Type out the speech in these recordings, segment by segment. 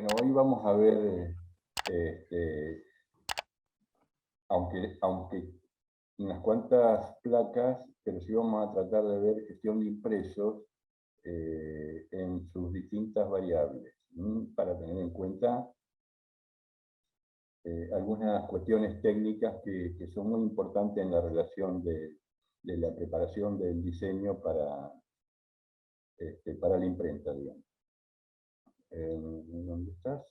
Bueno, hoy vamos a ver, este, aunque unas cuantas placas, pero sí vamos a tratar de ver gestión de impresos en sus distintas variables, para tener en cuenta algunas cuestiones técnicas que son muy importantes en la relación de la preparación del diseño para la imprenta, digamos. ¿Dónde estás?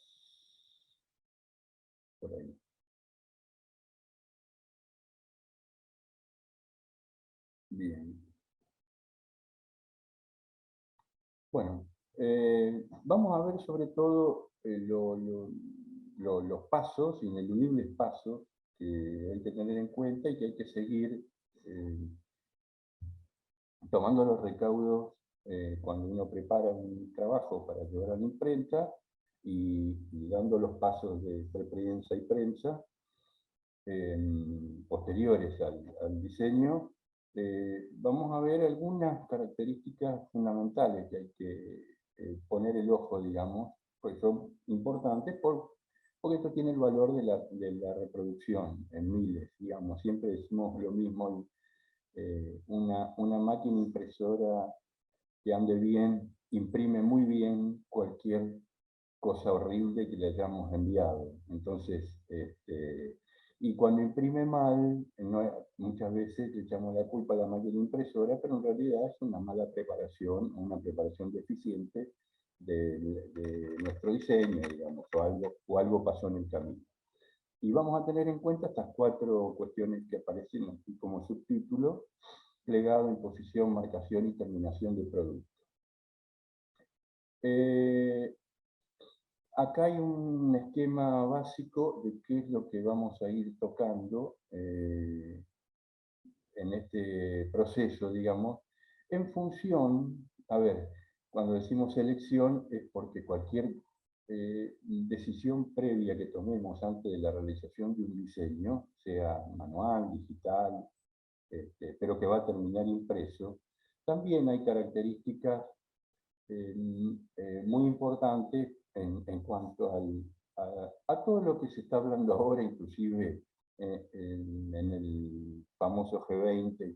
Por ahí. Bien. Bueno, vamos a ver sobre todo los pasos, ineludibles pasos que hay que tener en cuenta y que hay que seguir tomando los recaudos cuando uno prepara un trabajo para llevar a la imprenta y dando los pasos de preprensa y prensa posteriores al diseño. Vamos a ver algunas características fundamentales que hay que poner el ojo, digamos, pues son importantes porque esto tiene el valor de la reproducción en miles, digamos. Siempre decimos lo mismo, una máquina impresora que ande bien, imprime muy bien cualquier cosa horrible que le hayamos enviado. Entonces, y cuando imprime mal, muchas veces le echamos la culpa a la máquina impresora, pero en realidad es una mala preparación, una preparación deficiente de nuestro diseño, digamos, o algo pasó en el camino. Y vamos a tener en cuenta estas 4 cuestiones que aparecen aquí como subtítulo: plegado, imposición, marcación y terminación de producto. Acá hay un esquema básico de qué es lo que vamos a ir tocando en este proceso, digamos, en función, a ver, cuando decimos selección es porque cualquier decisión previa que tomemos antes de la realización de un diseño, sea manual, digital, pero que va a terminar impreso, también hay características muy importante en cuanto a todo lo que se está hablando ahora, inclusive en el famoso G20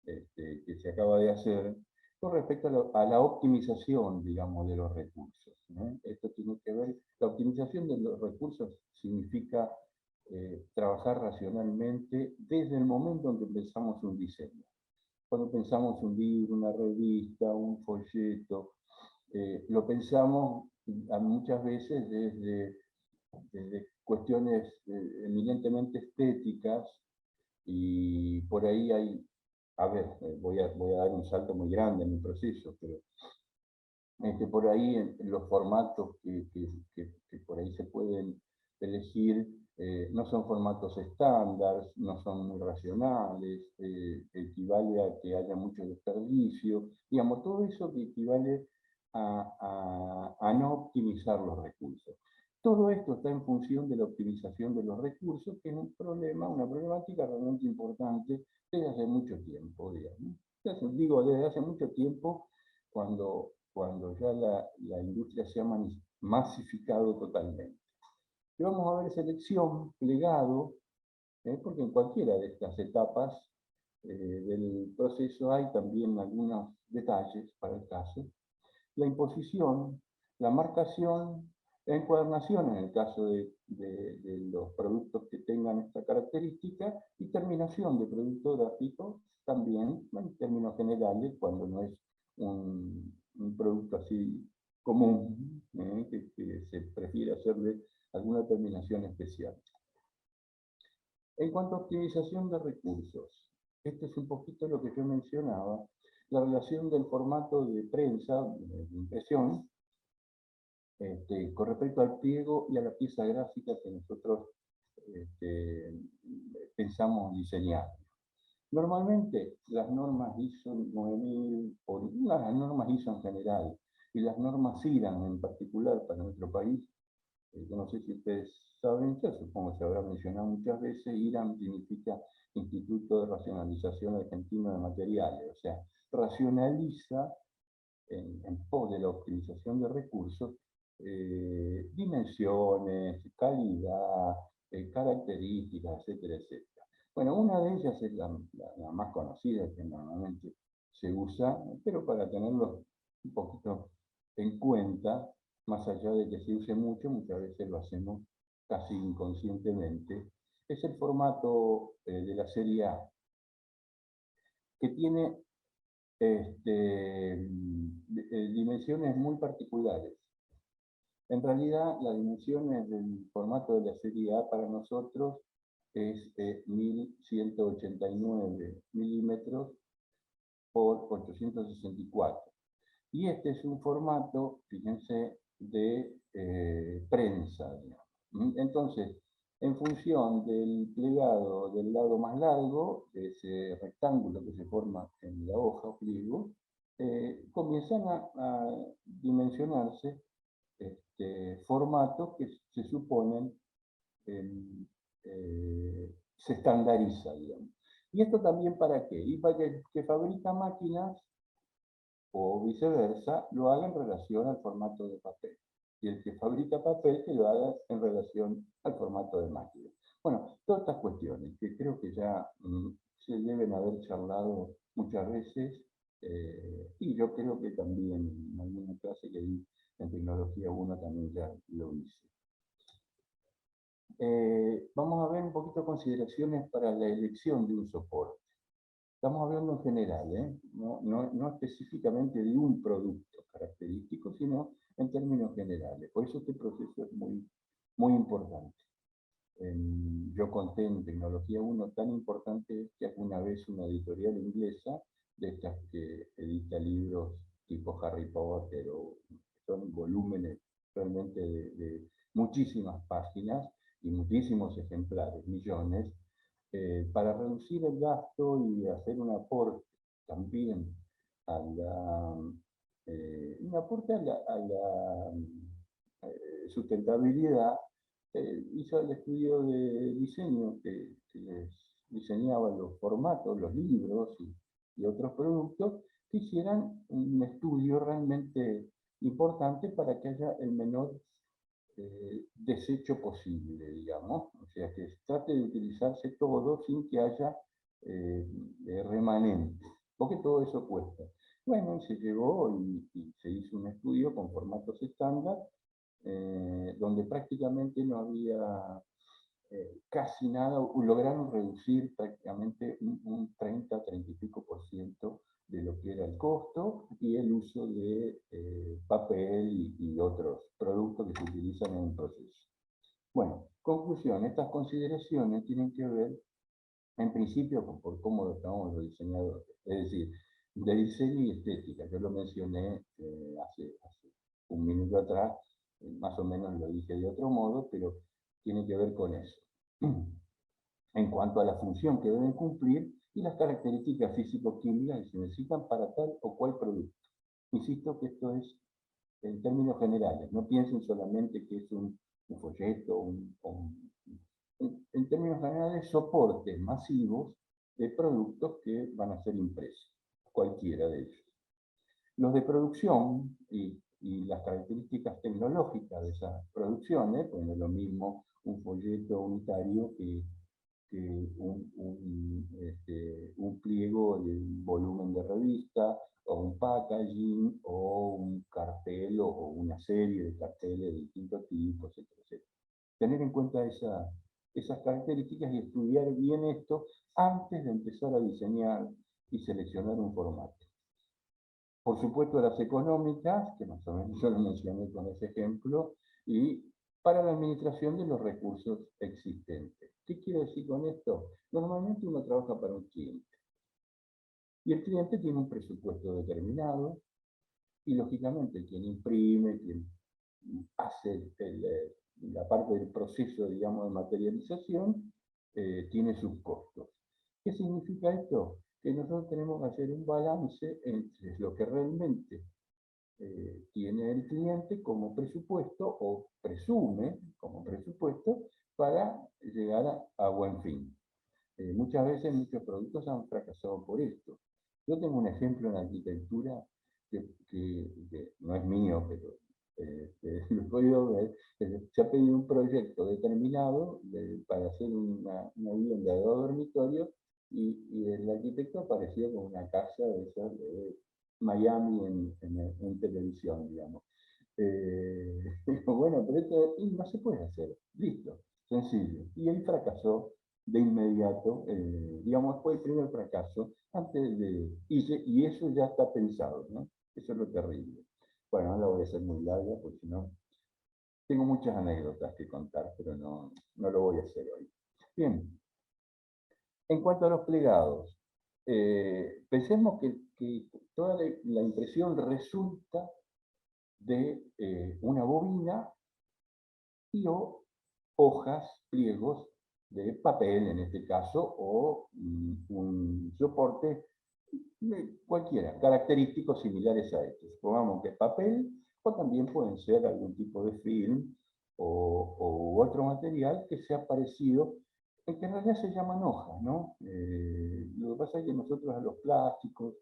que se acaba de hacer, con respecto a la optimización, digamos, de los recursos. Esto tiene que ver, la optimización de los recursos significa trabajar racionalmente desde el momento en que empezamos un diseño. Cuando pensamos un libro, una revista, un folleto, lo pensamos muchas veces desde cuestiones eminentemente estéticas, y por ahí hay, a ver, voy a dar un salto muy grande en mi proceso, pero por ahí en los formatos que por ahí se pueden elegir no son formatos estándar, no son muy racionales, equivale a que haya mucho desperdicio, digamos, todo eso que equivale a no optimizar los recursos. Todo esto está en función de la optimización de los recursos, que es un problema, una problemática realmente importante desde hace mucho tiempo, digamos. Digo, desde hace mucho tiempo, cuando ya la industria se ha masificado totalmente. Y vamos a ver selección, plegado, porque en cualquiera de estas etapas del proceso hay también algunos detalles para el caso. La imposición, la marcación, la encuadernación en el caso de los productos que tengan esta característica, y terminación de producto gráfico también, en términos generales, cuando no es un producto así común, que se prefiere hacerle alguna terminación especial. En cuanto a optimización de recursos, este es un poquito lo que yo mencionaba, la relación del formato de prensa, de impresión, con respecto al pliego y a la pieza gráfica que nosotros pensamos diseñar. Normalmente las normas ISO 9000, o las normas ISO en general, y las normas IRAN en particular para nuestro país, yo no sé si ustedes saben, yo supongo que se habrá mencionado muchas veces, IRAN significa Instituto de Racionalización Argentino de Materiales, o sea, racionaliza en pos de la optimización de recursos dimensiones, calidad, características, etcétera, etcétera. Bueno, una de ellas es la más conocida que normalmente se usa, pero para tenerlo un poquito en cuenta, más allá de que se use mucho, muchas veces lo hacemos casi inconscientemente, es el formato de la serie A, que tiene dimensiones muy particulares. En realidad, las dimensiones del formato de la serie A para nosotros es 1189 milímetros por 864. Y este es un formato, fíjense, de prensa, digamos. Entonces, en función del plegado del lado más largo, de ese rectángulo que se forma en la hoja o pliego, comienzan a dimensionarse formatos que se suponen se estandariza, digamos. ¿Y esto también para qué? Y para que el que fabrica máquinas o viceversa lo haga en relación al formato de papel. Y el que fabrica papel que lo haga en relación al formato de máquina. Bueno, todas estas cuestiones que creo que ya se deben haber charlado muchas veces, y yo creo que también en alguna clase que di en Tecnología 1 también ya lo hice. Vamos a ver un poquito consideraciones para la elección de un soporte. Estamos hablando en general, no específicamente de un producto característico, sino en términos generales. Por eso este proceso es muy importante. Yo conté en Tecnología 1 tan importante que alguna vez una editorial inglesa, de estas que edita libros tipo Harry Potter, o son volúmenes realmente de muchísimas páginas y muchísimos ejemplares, millones, para reducir el gasto y hacer un aporte también a un aporte a la sustentabilidad, hizo el estudio de diseño que les diseñaba los formatos, los libros y otros productos, que hicieran un estudio realmente importante para que haya el menor desecho posible, digamos. O sea, que se trate de utilizarse todo sin que haya remanente, porque todo eso cuesta. Bueno, se llegó y se hizo un estudio con formatos estándar, donde prácticamente no había casi nada, lograron reducir prácticamente un 30, 30 y pico por ciento de lo que era el costo y el uso de papel y otros productos que se utilizan en un proceso. Bueno, conclusión, estas consideraciones tienen que ver, en principio, por cómo lo estamos los diseñadores, es decir, de diseño y estética. Yo lo mencioné hace un minuto atrás, más o menos lo dije de otro modo, pero tiene que ver con eso. En cuanto a la función que deben cumplir y las características físico-químicas que se necesitan para tal o cual producto. Insisto que esto es en términos generales, no piensen solamente que es un folleto, en términos generales, soportes masivos de productos que van a ser impresos, cualquiera de ellos. Los de producción y las características tecnológicas de esas producciones, pues no es lo mismo un folleto unitario que un pliego de un volumen de revista, o un packaging, o un cartel, o una serie de carteles de distintos tipos, etcétera, etcétera. Tener en cuenta esas características y estudiar bien esto antes de empezar a diseñar y seleccionar un formato. Por supuesto, las económicas, que más o menos yo lo mencioné con ese ejemplo, y para la administración de los recursos existentes. ¿Qué quiero decir con esto? Normalmente uno trabaja para un cliente. Y el cliente tiene un presupuesto determinado, y lógicamente quien imprime, quien hace la parte del proceso, digamos, de materialización, tiene sus costos. ¿Qué significa esto? Que nosotros tenemos que hacer un balance entre lo que realmente tiene el cliente como presupuesto, o presume como presupuesto, para llegar a buen fin. Muchas veces muchos productos han fracasado por esto. Yo tengo un ejemplo en arquitectura que no es mío, pero lo he podido ver, se ha pedido un proyecto determinado para hacer una vivienda de 2 dormitorios y el arquitecto apareció con una casa de esas de Miami en televisión, digamos. Digo, bueno, pero esto no se puede hacer, listo, sencillo. Y él fracasó de inmediato, digamos, fue el primer fracaso, y eso ya está pensado, ¿no? Eso es lo terrible. Bueno, no la voy a hacer muy larga, porque si no, tengo muchas anécdotas que contar, pero no lo voy a hacer hoy. Bien, en cuanto a los plegados, pensemos que toda la impresión resulta de una bobina y o hojas, pliegos de papel en este caso, o un soporte cualquiera, característicos similares a estos. Supongamos que es papel, o también pueden ser algún tipo de film o otro material que sea parecido, que en realidad se llaman hojas, ¿no? Lo que pasa es que nosotros a los plásticos,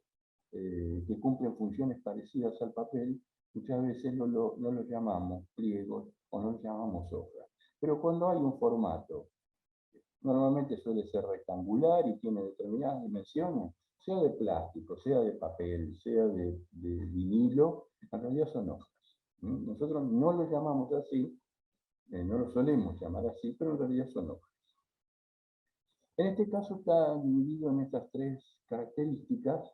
que cumplen funciones parecidas al papel, muchas veces no lo llamamos pliegos o no lo llamamos hojas. Pero cuando hay un formato, normalmente suele ser rectangular y tiene determinadas dimensiones, sea de plástico, sea de papel, sea de vinilo, en realidad son hojas. Nosotros no lo llamamos así, no lo solemos llamar así, pero en realidad son hojas. En este caso está dividido en estas tres características,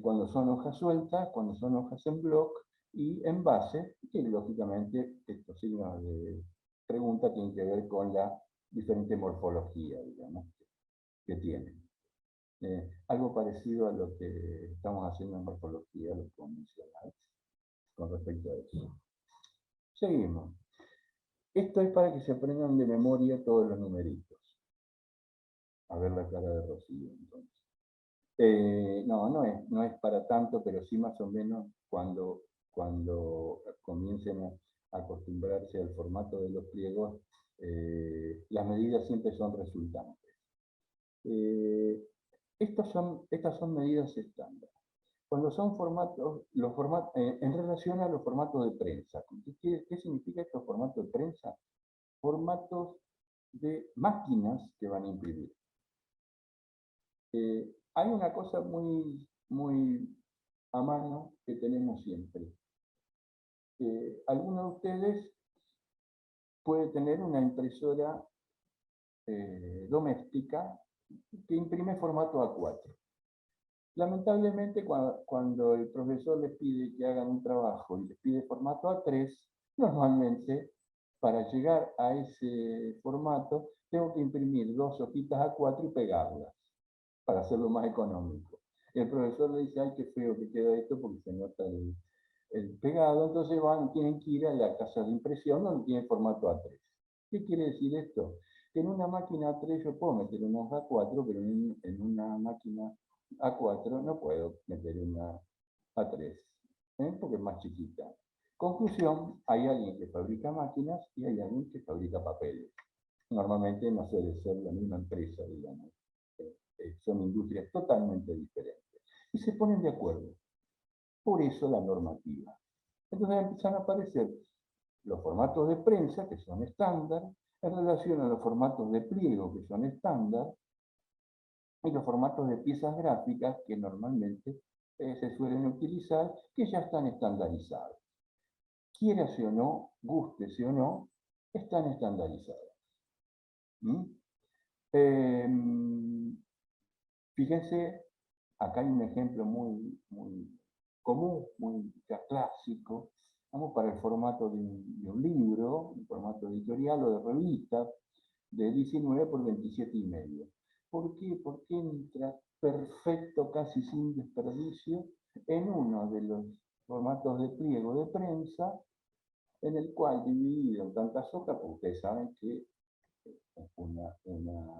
cuando son hojas sueltas, cuando son hojas en bloc y en base, que lógicamente estos signos de pregunta tienen que ver con la diferente morfología, digamos, que tienen. Algo parecido a lo que estamos haciendo en morfología, lo convencional, con respecto a eso. Seguimos. Esto es para que se aprendan de memoria todos los numeritos. A ver la cara de Rocío, entonces. No es para tanto, pero sí más o menos cuando comiencen a acostumbrarse al formato de los pliegos, las medidas siempre son resultantes. Estas son medidas estándar. Cuando son formatos, en relación a los formatos de prensa. ¿Qué significa estos formatos de prensa? Formatos de máquinas que van a imprimir. Hay una cosa muy a mano que tenemos siempre. Alguno de ustedes puede tener una impresora doméstica que imprime formato A4. Lamentablemente, cuando el profesor les pide que hagan un trabajo y les pide formato A3, normalmente, para llegar a ese formato, tengo que imprimir 2 hojitas A4 y pegarlas, para hacerlo más económico. Y el profesor le dice, ay, qué feo que queda esto porque se nota el pegado, entonces tienen que ir a la casa de impresión donde tiene formato A3. ¿Qué quiere decir esto? Que en una máquina A3 yo puedo meter una hoja A4, pero en una máquina A4 no puedo meter una A3, porque es más chiquita. Conclusión, hay alguien que fabrica máquinas y hay alguien que fabrica papeles. Normalmente no suele ser la misma empresa, digamos. Son industrias totalmente diferentes. Y se ponen de acuerdo. Por eso la normativa. Entonces empiezan a aparecer los formatos de prensa, que son estándar, en relación a los formatos de pliego, que son estándar, y los formatos de piezas gráficas, que normalmente se suelen utilizar, que ya están estandarizados. Quiérase o no, gústese o no, están estandarizados. Fíjense, acá hay un ejemplo muy común, muy clásico. Vamos para el formato de un libro, un formato editorial o de revista, de 19 por 27,5. ¿Por qué? Porque entra perfecto, casi sin desperdicio, en uno de los formatos de pliego de prensa, en el cual, dividido en tantas hojas, porque ustedes saben que una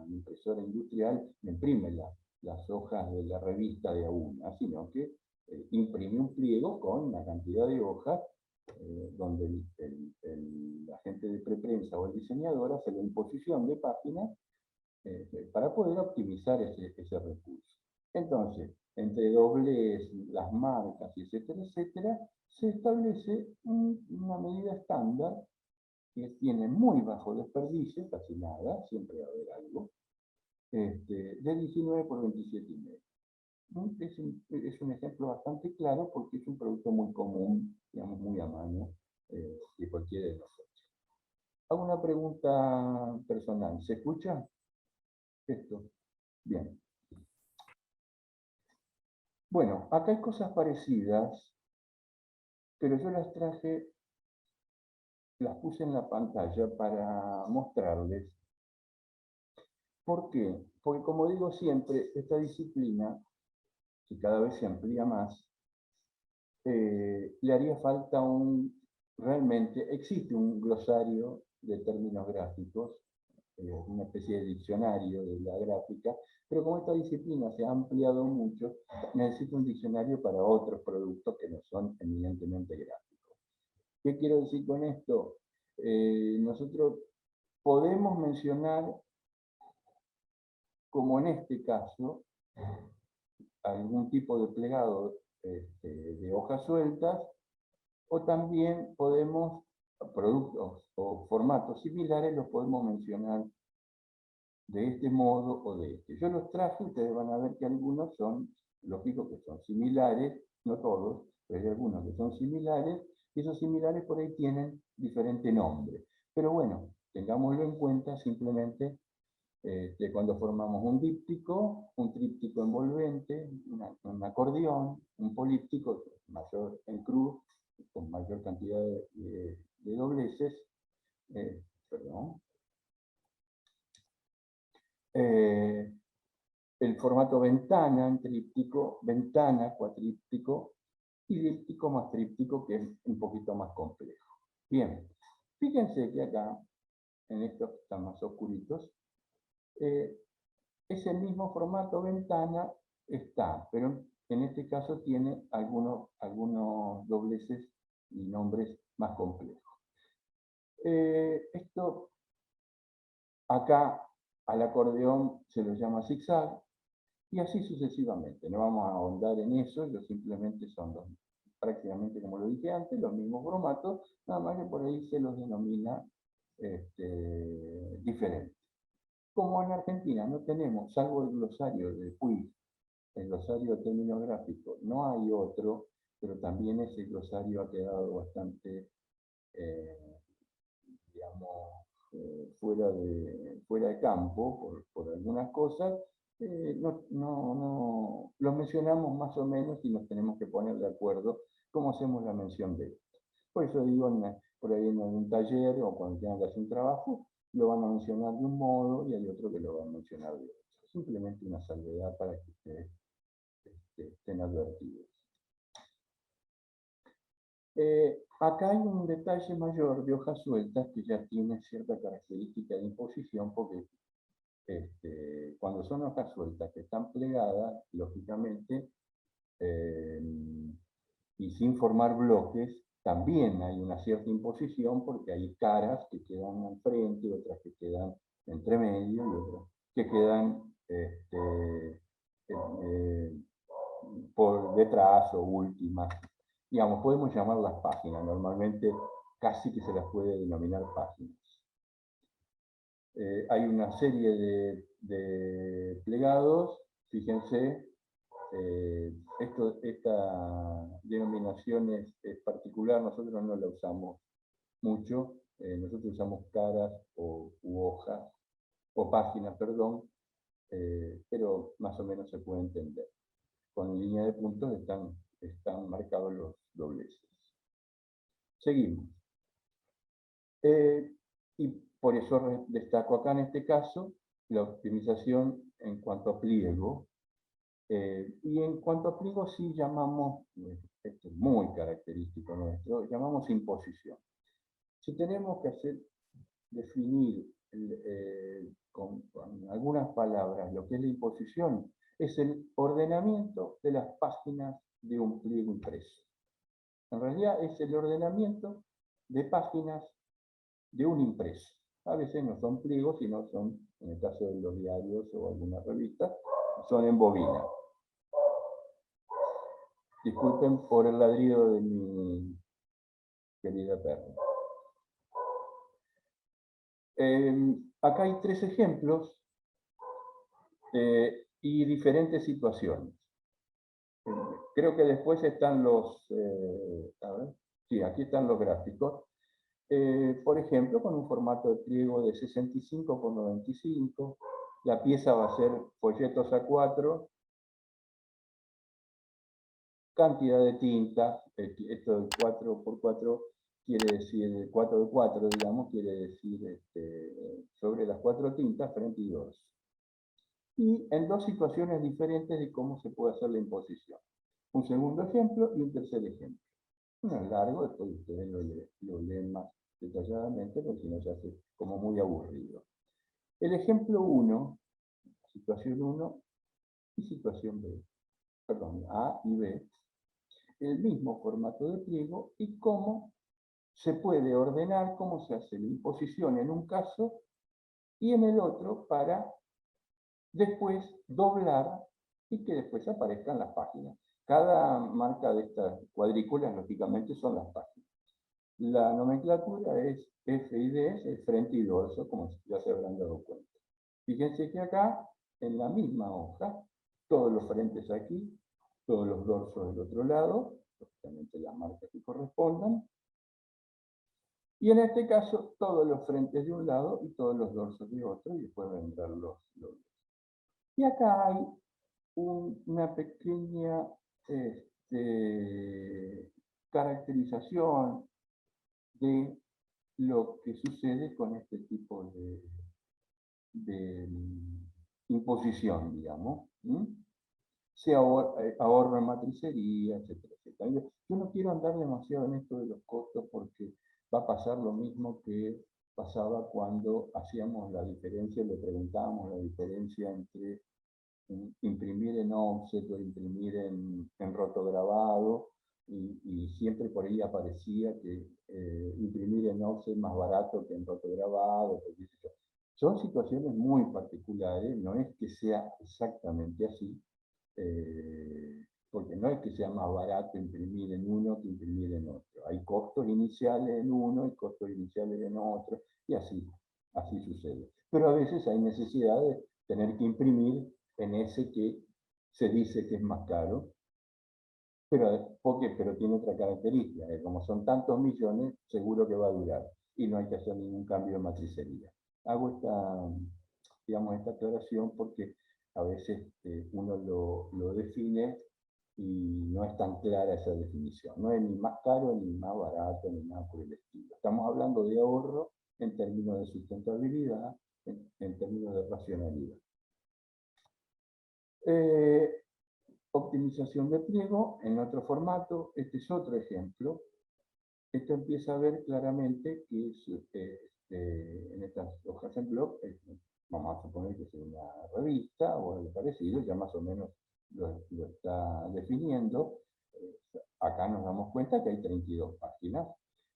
impresora industrial no imprime las hojas de la revista de a una, sino que imprime un pliego con una cantidad de hojas donde la gente de preprensa o el diseñador hace la imposición de páginas para poder optimizar ese recurso. Entonces, entre dobles, las marcas, etcétera, etcétera, se establece una medida estándar que tiene muy bajo desperdicio, casi nada, siempre va a haber algo, de 19 por 27,5. Es un ejemplo bastante claro porque es un producto muy común, digamos, muy a mano de cualquiera de nosotros. Hago una pregunta personal. ¿Se escucha esto? Bien. Bueno, acá hay cosas parecidas, pero yo las traje, las puse en la pantalla para mostrarles. ¿Por qué? Porque como digo siempre, esta disciplina, que cada vez se amplía más, le haría falta realmente, existe un glosario de términos gráficos, una especie de diccionario de la gráfica, pero como esta disciplina se ha ampliado mucho, necesita un diccionario para otros productos que no son eminentemente gráficos. ¿Qué quiero decir con esto? Nosotros podemos mencionar, como en este caso, algún tipo de plegado de hojas sueltas, o también podemos, productos o formatos similares los podemos mencionar de este modo o de este. Yo los traje, ustedes van a ver que algunos son, lógico que son similares, no todos, pero hay algunos que son similares, y esos similares por ahí tienen diferente nombre. Pero bueno, tengámoslo en cuenta simplemente cuando formamos un díptico, un tríptico envolvente, un acordeón, un políptico mayor en cruz, con mayor cantidad de dobleces, perdón, el formato ventana en tríptico, ventana cuatríptico y díptico más tríptico, que es un poquito más complejo. Bien, fíjense que acá, en estos que están más oscuritos, ese mismo formato ventana está, pero en este caso tiene algunos dobleces y nombres más complejos. Esto acá al acordeón se lo llama zigzag, y así sucesivamente. No vamos a ahondar en eso, yo simplemente son prácticamente como lo dije antes, los mismos formatos, nada más que por ahí se los denomina diferente. Como en Argentina no tenemos, salvo el glosario de Puig, el glosario terminográfico, no hay otro, pero también ese glosario ha quedado bastante, digamos, fuera de campo por algunas cosas. Lo mencionamos más o menos y nos tenemos que poner de acuerdo cómo hacemos la mención de esto. Por eso digo, por ahí en un taller o cuando tengan que hacer un trabajo, lo van a mencionar de un modo y hay otro que lo van a mencionar de otro. Simplemente una salvedad para que ustedes estén advertidos. Acá hay un detalle mayor de hojas sueltas que ya tiene cierta característica de imposición, porque cuando son hojas sueltas que están plegadas, lógicamente, y sin formar bloques, también hay una cierta imposición porque hay caras que quedan al frente, otras que quedan entre medio y otras que quedan por detrás o últimas. Digamos, podemos llamarlas páginas, normalmente casi que se las puede denominar páginas. Hay una serie de plegados, fíjense, esta denominación es particular, nosotros no la usamos mucho, nosotros usamos caras u hojas, o páginas, perdón, pero más o menos se puede entender. Con línea de puntos están marcados los dobleces. Seguimos. Y por eso destaco acá en este caso la optimización en cuanto a pliego. Y en cuanto a pliego sí llamamos, esto es muy característico nuestro, llamamos imposición. Si tenemos que definir con algunas palabras lo que es la imposición, es el ordenamiento de las páginas de un pliego impreso. En realidad es el ordenamiento de páginas de un impreso. A veces no son pliegos, sino son, en el caso de los diarios o algunas revistas, son en bobina. Disculpen por el ladrido de mi querida perra. Acá hay 3 ejemplos y diferentes situaciones. Creo que después están los... a ver, sí, aquí están los gráficos. Por ejemplo, con un formato de pliego de 65 por 95, la pieza va a ser folletos A4, cantidad de tinta, esto de 4x4 quiere decir, 4x4, digamos, quiere decir sobre las 4 tintas, frente y dorso. Y en 2 situaciones diferentes de cómo se puede hacer la imposición. Un segundo ejemplo y un tercer ejemplo. No es largo, después ustedes lo leen más detalladamente, porque si no se hace como muy aburrido. El ejemplo 1, situación 1 y situación B, perdón, A y B, el mismo formato de pliego y cómo se puede ordenar, cómo se hace la imposición en un caso y en el otro para después doblar y que después aparezcan las páginas. Cada marca de estas cuadrículas, lógicamente, son las páginas. La nomenclatura es F y D, es frente y dorso, como ya se habrán dado cuenta. Fíjense que acá, en la misma hoja, todos los frentes aquí, todos los dorsos del otro lado, lógicamente las marcas que correspondan, y en este caso, todos los frentes de un lado y todos los dorsos de otro, y después vendrán los. Y acá hay una pequeña caracterización de lo que sucede con este tipo de imposición, digamos. Se ahorra en matricería, etcétera, etcétera. Yo no quiero andar demasiado en esto de los costos porque va a pasar lo mismo que pasaba cuando hacíamos la diferencia, le preguntábamos la diferencia entre imprimir en offset o imprimir en rotograbado, y siempre por ahí aparecía que imprimir en offset es más barato que en rotograbado. Son situaciones muy particulares, no es que sea exactamente así, porque no es que sea más barato imprimir en uno que imprimir en otro. Hay costos iniciales en uno y costos iniciales en otro, y así sucede. Pero a veces hay necesidad de tener que imprimir en ese que se dice que es más caro, pero tiene otra característica, que como son tantos millones, seguro que va a durar, y no hay que hacer ningún cambio de matricería. Hago esta aclaración porque a veces uno lo define y no es tan clara esa definición. No es ni más caro, ni más barato, ni nada por el estilo. Estamos hablando de ahorro en términos de sustentabilidad, en términos de racionalidad. Optimización de pliego en otro formato. Este es otro ejemplo. Esto empieza a ver claramente que es, en estas hojas en blog, vamos a suponer que es una revista o algo parecido, ya más o menos lo está definiendo. Acá nos damos cuenta que hay 32 páginas.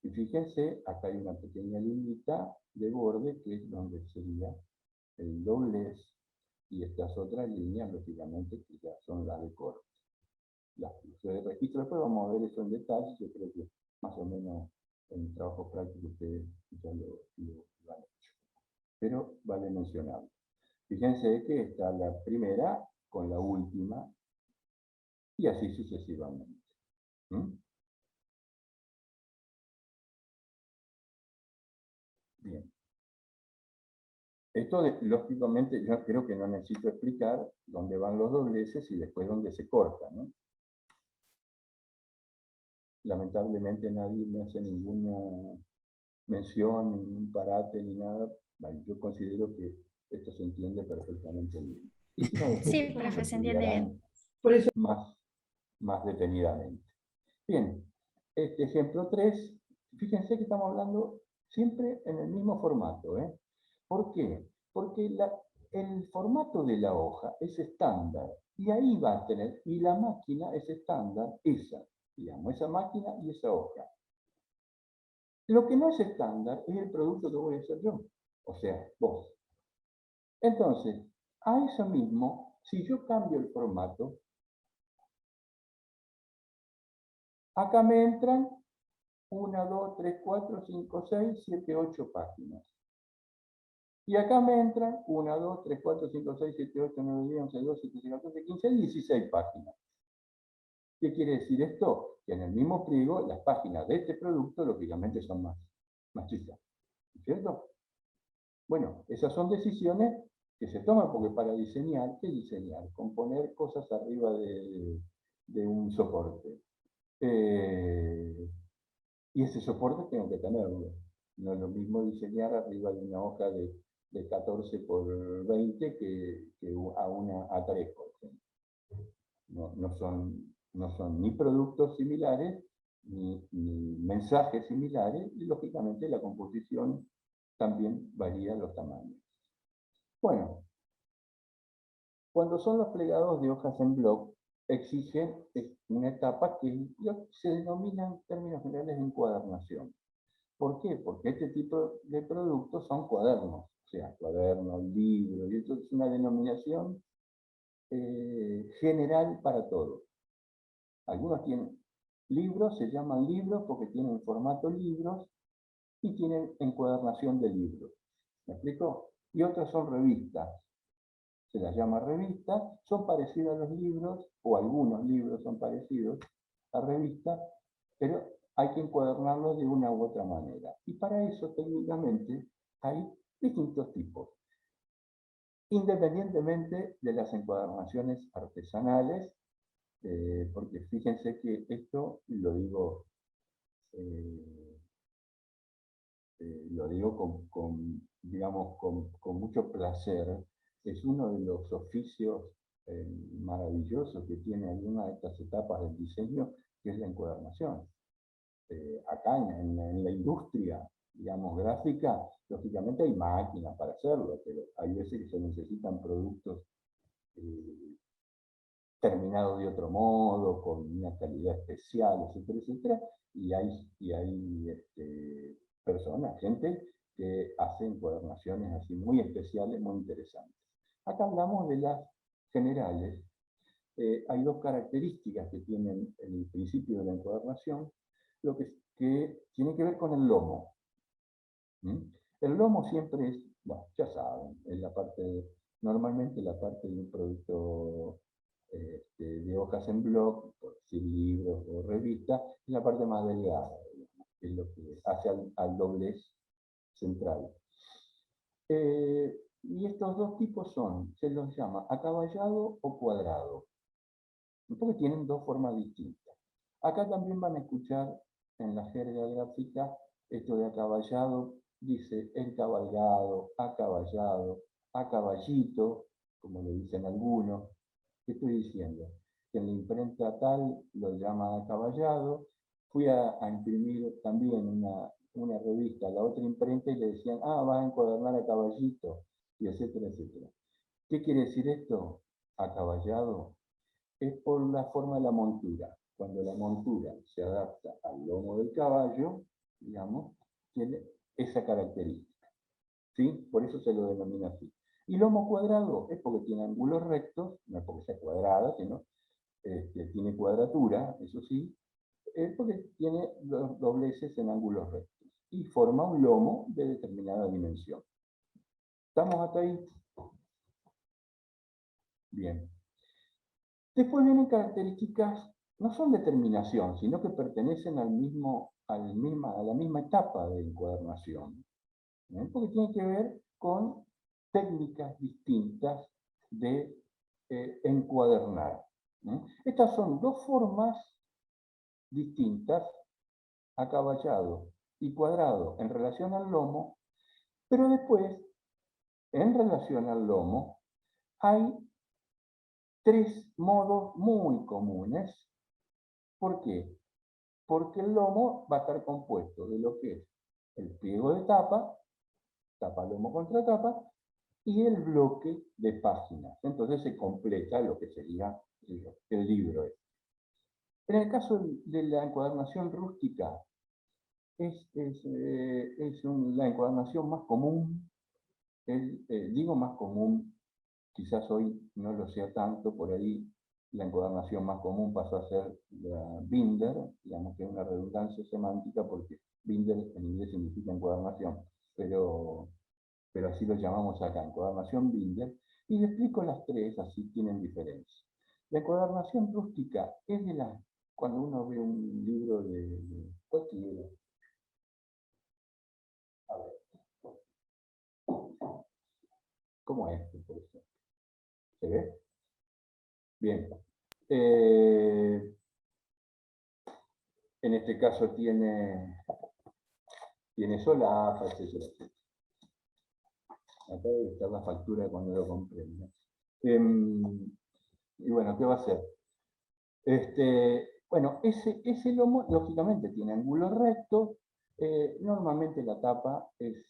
Y fíjense, acá hay una pequeña liñita de borde que es donde sería el doblez, y estas otras líneas, lógicamente, que ya son las de corte. Las de registro, después vamos a ver eso en detalle. Yo creo que más o menos en el trabajo práctico ustedes ya lo han hecho. Pero vale mencionarlo. Fíjense que está la primera con la última, y así sucesivamente. Bien. Esto, lógicamente, yo creo que no necesito explicar dónde van los dobleces y después dónde se cortan, ¿no? Lamentablemente nadie me hace ninguna mención, ningún parate, ni nada. Yo considero que esto se entiende perfectamente bien. Y si no, sí, profe, se entiende bien. Por eso más detenidamente. Bien, este ejemplo 3, fíjense que estamos hablando siempre en el mismo formato. ¿Por qué? Porque el formato de la hoja es estándar, y ahí va a tener, y la máquina es estándar, digamos, esa máquina y esa hoja. Lo que no es estándar es el producto que voy a hacer yo, o sea, vos. Entonces, a eso mismo, si yo cambio el formato, Acá me entran 1, 2, 3, 4, 5, 6, 7, 8 páginas. Y acá me entran 1, 2, 3, 4, 5, 6, 7, 8, 9, 10, 11, 12, 13, 14, 15, 16 páginas. ¿Qué quiere decir esto? Que en el mismo pliego las páginas de este producto lógicamente son más chicas. ¿Cierto? Bueno, esas son decisiones que se toman porque para diseñar, ¿qué diseñar? Componer cosas arriba de un soporte. Y ese soporte tengo que tenerlo. No es lo mismo diseñar arriba de una hoja de 14 por 20 que a una A3, por ejemplo. No son ni productos similares, ni mensajes similares, y lógicamente la composición también varía los tamaños. Bueno, cuando son los plegados de hojas en bloc, exigen una etapa que se denomina en términos generales encuadernación. ¿Por qué? Porque este tipo de productos son cuadernos, o sea, cuadernos, libros, y esto es una denominación general para todo. Algunos tienen libros, se llaman libros porque tienen formato libros y tienen encuadernación de libros. ¿Me explico? Y otras son revistas. Se las llama revistas, son parecidas a los libros, o algunos libros son parecidos a revistas, pero hay que encuadernarlos de una u otra manera. Y para eso, técnicamente, hay distintos tipos. Independientemente de las encuadernaciones artesanales, porque fíjense que esto lo digo digamos, con mucho placer, es uno de los oficios maravillosos que tiene alguna de estas etapas del diseño, que es la encuadernación. Acá en la industria, digamos, gráfica, lógicamente hay máquinas para hacerlo, pero hay veces que se necesitan productos terminados de otro modo, con una calidad especial, etcétera, etcétera, y hay personas, gente que hacen encuadernaciones así muy especiales, muy interesantes. Acá hablamos de las generales. Hay dos características que tienen el principio de la encuadernación, lo que tiene que ver con el lomo. El lomo siempre es, bueno, ya saben, es normalmente la parte de un producto de hojas en bloc, por decir libros o revistas, es la parte más delgada, que es lo que hace al doblez central. Y estos dos tipos se los llama acaballado o cuadrado, porque tienen dos formas distintas. Acá también van a escuchar en la jerga gráfica esto de acaballado, dice encabalgado, acaballado, a caballito, como le dicen algunos. ¿Qué estoy diciendo? Que en la imprenta tal lo llama acaballado. Fui a imprimir también una revista a la otra imprenta y le decían, vas a encuadernar a caballito, y etcétera, etcétera. ¿Qué quiere decir esto? Acaballado es por la forma de la montura. Cuando la montura se adapta al lomo del caballo, digamos, tiene esa característica. ¿Sí? Por eso se lo denomina así. Y lomo cuadrado es porque tiene ángulos rectos, no es porque sea cuadrada, sino tiene cuadratura, eso sí, es porque tiene los dobleces en ángulos rectos y forma un lomo de determinada dimensión. ¿Estamos hasta ahí? Bien. Después vienen características, no son determinación, sino que pertenecen a la misma etapa de encuadernación. Porque tiene que ver con técnicas distintas de encuadernar. Estas son dos formas distintas, acaballado y cuadrado, en relación al lomo, pero después, en relación al lomo, hay tres modos muy comunes. ¿Por qué? Porque el lomo va a estar compuesto de lo que es el pliego de tapa, tapa lomo contra tapa, y el bloque de páginas. Entonces se completa lo que sería el libro. En el caso de la encuadernación rústica, es la encuadernación más común, digo más común, quizás hoy no lo sea tanto, por ahí la encuadernación más común pasó a ser la Binder, digamos que es una redundancia semántica porque Binder en inglés significa encuadernación, pero así lo llamamos acá, encuadernación Binder, y le explico las tres, así tienen diferencia. La encuadernación rústica es de las, cuando uno ve un libro de cualquiera, a ver, ¿cómo es este, por ejemplo? ¿Se ve? Bien. En este caso tiene solapa, etc. Acá debe estar la factura cuando lo compré. Y bueno, ¿qué va a hacer? Bueno, ese lomo, lógicamente, tiene ángulo recto. Normalmente la tapa es,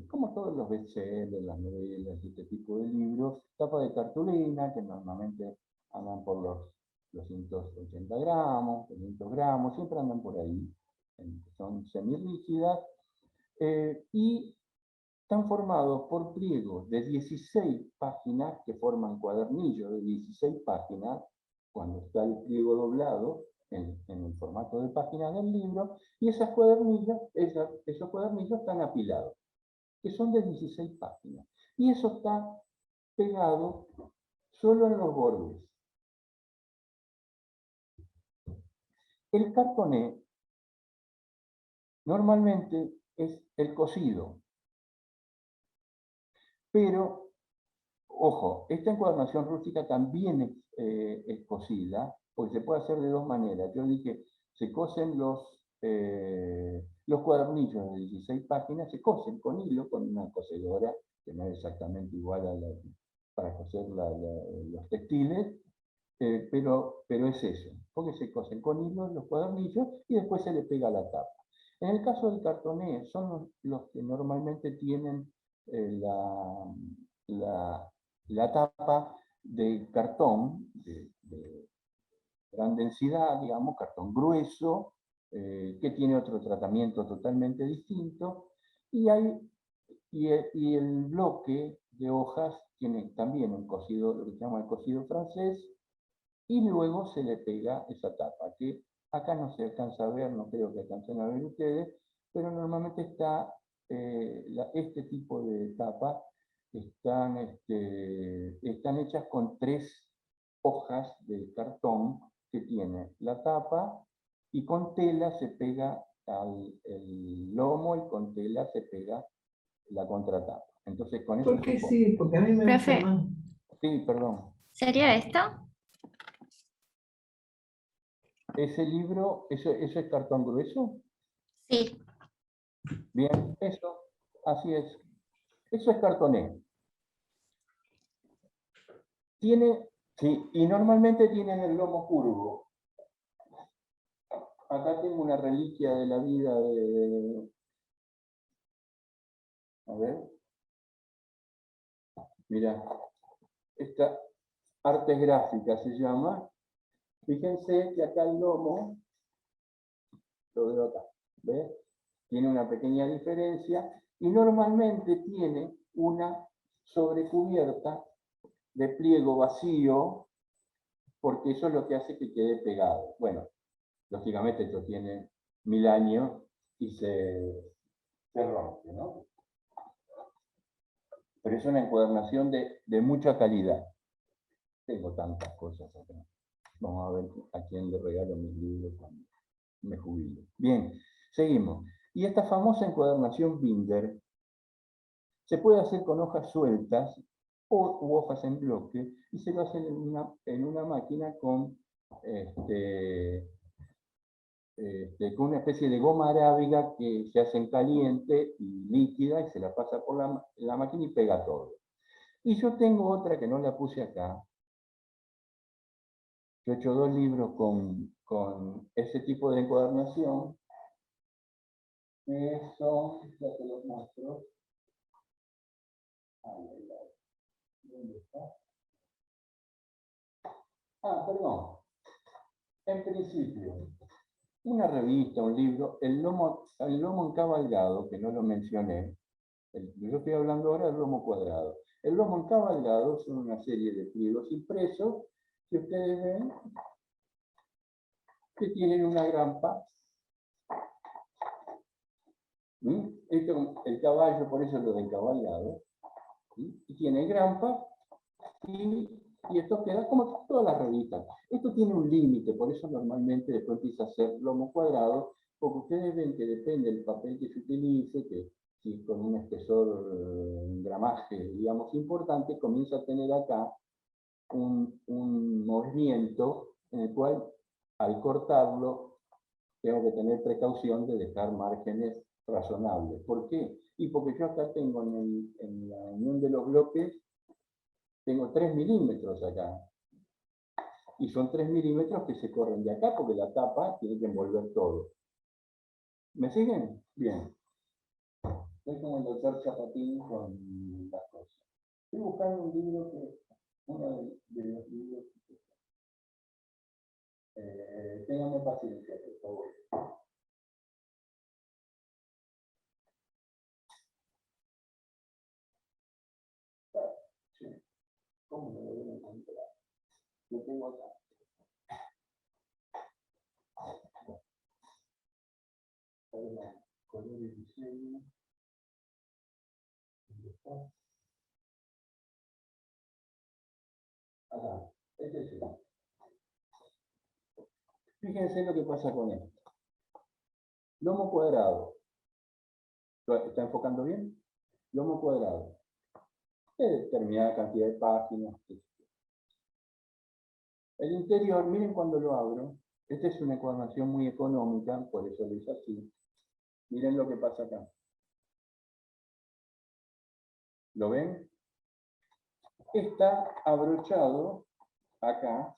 como todos los bestsellers, las novelas, este tipo de libros, tapa de cartulina, que normalmente andan por los 280 gramos, 500 gramos, siempre andan por ahí. Son semirrígidas. Y están formados por pliegos de 16 páginas que forman cuadernillos de 16 páginas, cuando está el pliego doblado en el formato de páginas del libro, y esos cuadernillos están apilados, que son de 16 páginas. Y eso está pegado solo en los bordes. El cartoné normalmente es el cosido, pero ojo, esta encuadernación rústica también es cosida, porque se puede hacer de dos maneras. Yo dije, se cosen los cuadernillos de 16 páginas, se cosen con hilo, con una cosedora, que no es exactamente igual a la para coser los textiles, pero es eso, porque se cosen con hilo los cuadernillos y después se le pega la tapa. En el caso del cartoné, son los que normalmente tienen la tapa de cartón de gran densidad, digamos, cartón grueso, que tiene otro tratamiento totalmente distinto, y el bloque de hojas tiene también un cosido, lo que se llama el cosido francés, y luego se le pega esa tapa, que acá no se alcanza a ver, no creo que alcancen a ver ustedes, pero normalmente está este tipo de tapa, están hechas con 3 hojas de cartón que tiene la tapa, y con tela se pega el lomo, y con tela se pega la contratapa. Entonces con eso se Porque pone. sí, porque a mí me gusta Profe, más. Sí, perdón. ¿sería esto? Ese libro, ¿eso es cartón grueso? Sí. Bien, eso, así es. Eso es cartoné. Sí, y normalmente tienen el lomo curvo. Acá tengo una reliquia de la vida a ver, mira, esta arte gráfica se llama. Fíjense que acá el lomo, lo veo acá, ¿ves? Tiene una pequeña diferencia, y normalmente tiene una sobrecubierta de pliego vacío, porque eso es lo que hace que quede pegado. Bueno, lógicamente esto tiene 1000 años y se rompe, ¿no? Pero es una encuadernación de mucha calidad. Tengo tantas cosas acá. Vamos a ver a quién le regalo mis libros cuando me jubile. Bien, seguimos. Y esta famosa encuadernación Binder se puede hacer con hojas sueltas u hojas en bloque, y se lo hacen en una máquina con con una especie de goma arábiga que se hace en caliente y líquida, y se la pasa por la máquina y pega todo. Y yo tengo otra que no la puse acá. Yo he hecho 2 libros con ese tipo de encuadernación, que son, ya te los muestro. ¿Dónde está? Perdón. En principio, una revista, un libro, el lomo encabalgado, que no lo mencioné, yo estoy hablando ahora del lomo cuadrado. El lomo encabalgado son una serie de pliegos impresos que ustedes ven que tienen una grampa. Esto, el caballo, por eso lo de encaballado, y tiene grampa, y esto queda como todas las revistas. Esto tiene un límite, por eso normalmente después empieza a ser lomo cuadrado, porque ustedes ven que depende del papel que se utilice, que si con un espesor, un gramaje, digamos, importante, comienza a tener acá un movimiento en el cual, al cortarlo, tengo que tener precaución de dejar márgenes razonables. ¿Por qué? Y porque yo acá tengo en la unión de los bloques, tengo 3 milímetros acá. Y son 3 milímetros que se corren de acá porque la tapa tiene que envolver todo. ¿Me siguen? Bien. Es como el doctor Chapatín con las cosas. Estoy buscando un libro que, uno de los libros que ténganme paciencia, por favor. Sí. ¿Cómo me lo voy a encontrar? Lo tengo acá. Color y diseño. ¿Dónde está? Acá. Este es el. Fíjense lo que pasa con esto. Lomo cuadrado. ¿Está enfocando bien? Lomo cuadrado. De determinada cantidad de páginas. El interior, miren cuando lo abro. Esta es una encuadernación muy económica, por eso lo hice así. Miren lo que pasa acá. ¿Lo ven? Está abrochado acá,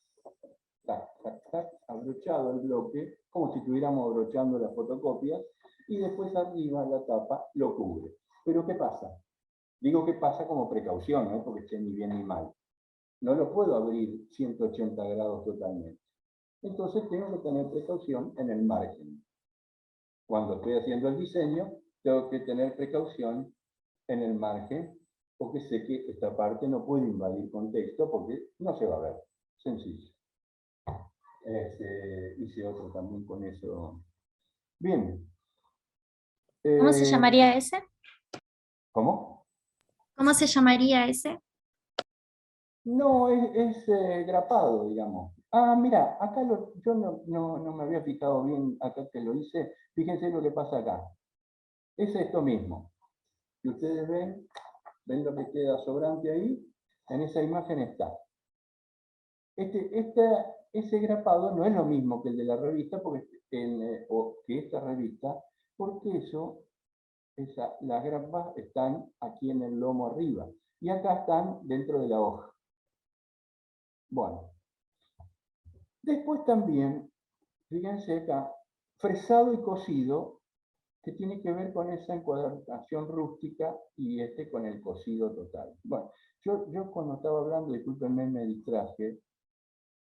tac, tac, tac, abrochado el bloque, como si estuviéramos abrochando las fotocopias, y después arriba la tapa lo cubre. Pero ¿qué pasa? Digo que pasa como precaución, no porque esté ni bien ni mal. No lo puedo abrir 180 grados totalmente. Entonces tengo que tener precaución en el margen. Cuando estoy haciendo el diseño, tengo que tener precaución en el margen, porque sé que esta parte no puede invadir contexto, porque no se va a ver. Sencillo. Hice otro también con eso. Bien. ¿Cómo se llamaría ese? ¿Cómo? ¿Cómo se llamaría ese? No, es grapado, digamos. Ah, mira, acá yo no me había fijado bien acá que lo hice. Fíjense lo que pasa acá. Es esto mismo. Si ustedes ven lo que queda sobrante ahí, en esa imagen está. Ese grapado no es lo mismo que el de la revista, o que esta revista, porque las grapas están aquí en el lomo arriba, y acá están dentro de la hoja. Bueno, después también, fíjense acá, fresado y cocido, que tiene que ver con esa encuadernación rústica y con el cocido total. Bueno, yo cuando estaba hablando, discúlpenme, me distraje,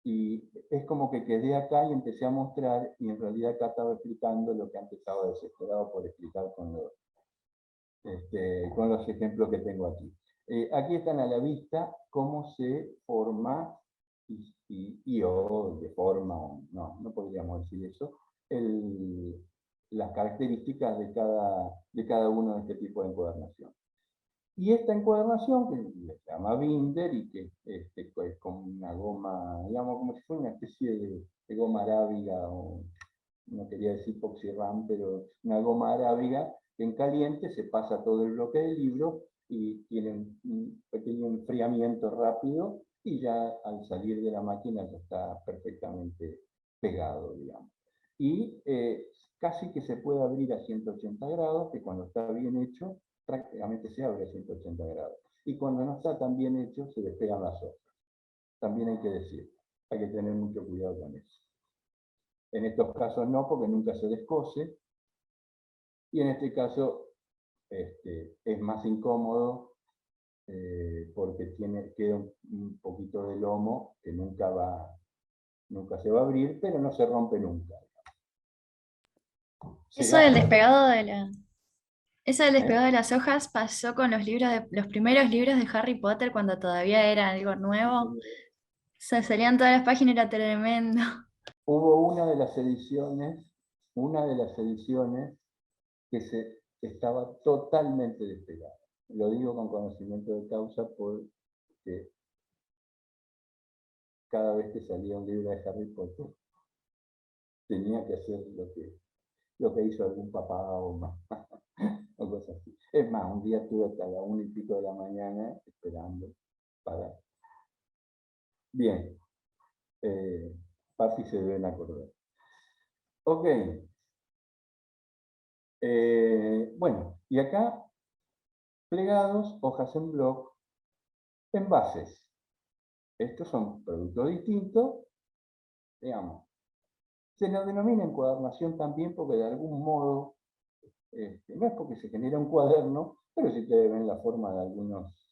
y es como que quedé acá y empecé a mostrar, y en realidad acá estaba explicando lo que antes estaba desesperado por explicar con los ejemplos que tengo aquí. Aquí están a la vista cómo se forma o deforma, no podríamos decir eso, las características de cada uno de este tipo de encuadernación. Y esta encuadernación, que se llama binder y que es como una goma, digamos, como si fuera una especie de goma arábiga, o no quería decir poxirram, pero una goma arábiga, que en caliente se pasa todo el bloque del libro y tiene un pequeño enfriamiento rápido y ya al salir de la máquina ya está perfectamente pegado, digamos. Y casi que se puede abrir a 180 grados, que cuando está bien hecho, prácticamente se abre a 180 grados. Y cuando no está tan bien hecho, se despegan las hojas. También hay que decir, hay que tener mucho cuidado con eso. En estos casos no, porque nunca se descose. Y en este caso es más incómodo porque queda un poquito de lomo que nunca se va a abrir, pero no se rompe nunca. Eso del despegado ¿Eh? de las hojas pasó con los primeros libros de Harry Potter cuando todavía era algo nuevo. Se salían todas las páginas, era tremendo. Hubo una de las ediciones que estaba totalmente despegada. Lo digo con conocimiento de causa porque cada vez que salía un libro de Harry Potter tenía que hacer lo que hizo algún papá o mamá o cosas así. Es más, un día estuve hasta la 1:00 y pico de la mañana esperando para... Bien, papi se deben acordar. Ok. Bueno, y acá plegados, hojas en bloc, envases. Estos son productos distintos, digamos. Se los denomina encuadernación también porque de algún modo, no es porque se genera un cuaderno, pero si ustedes ven la forma de algunos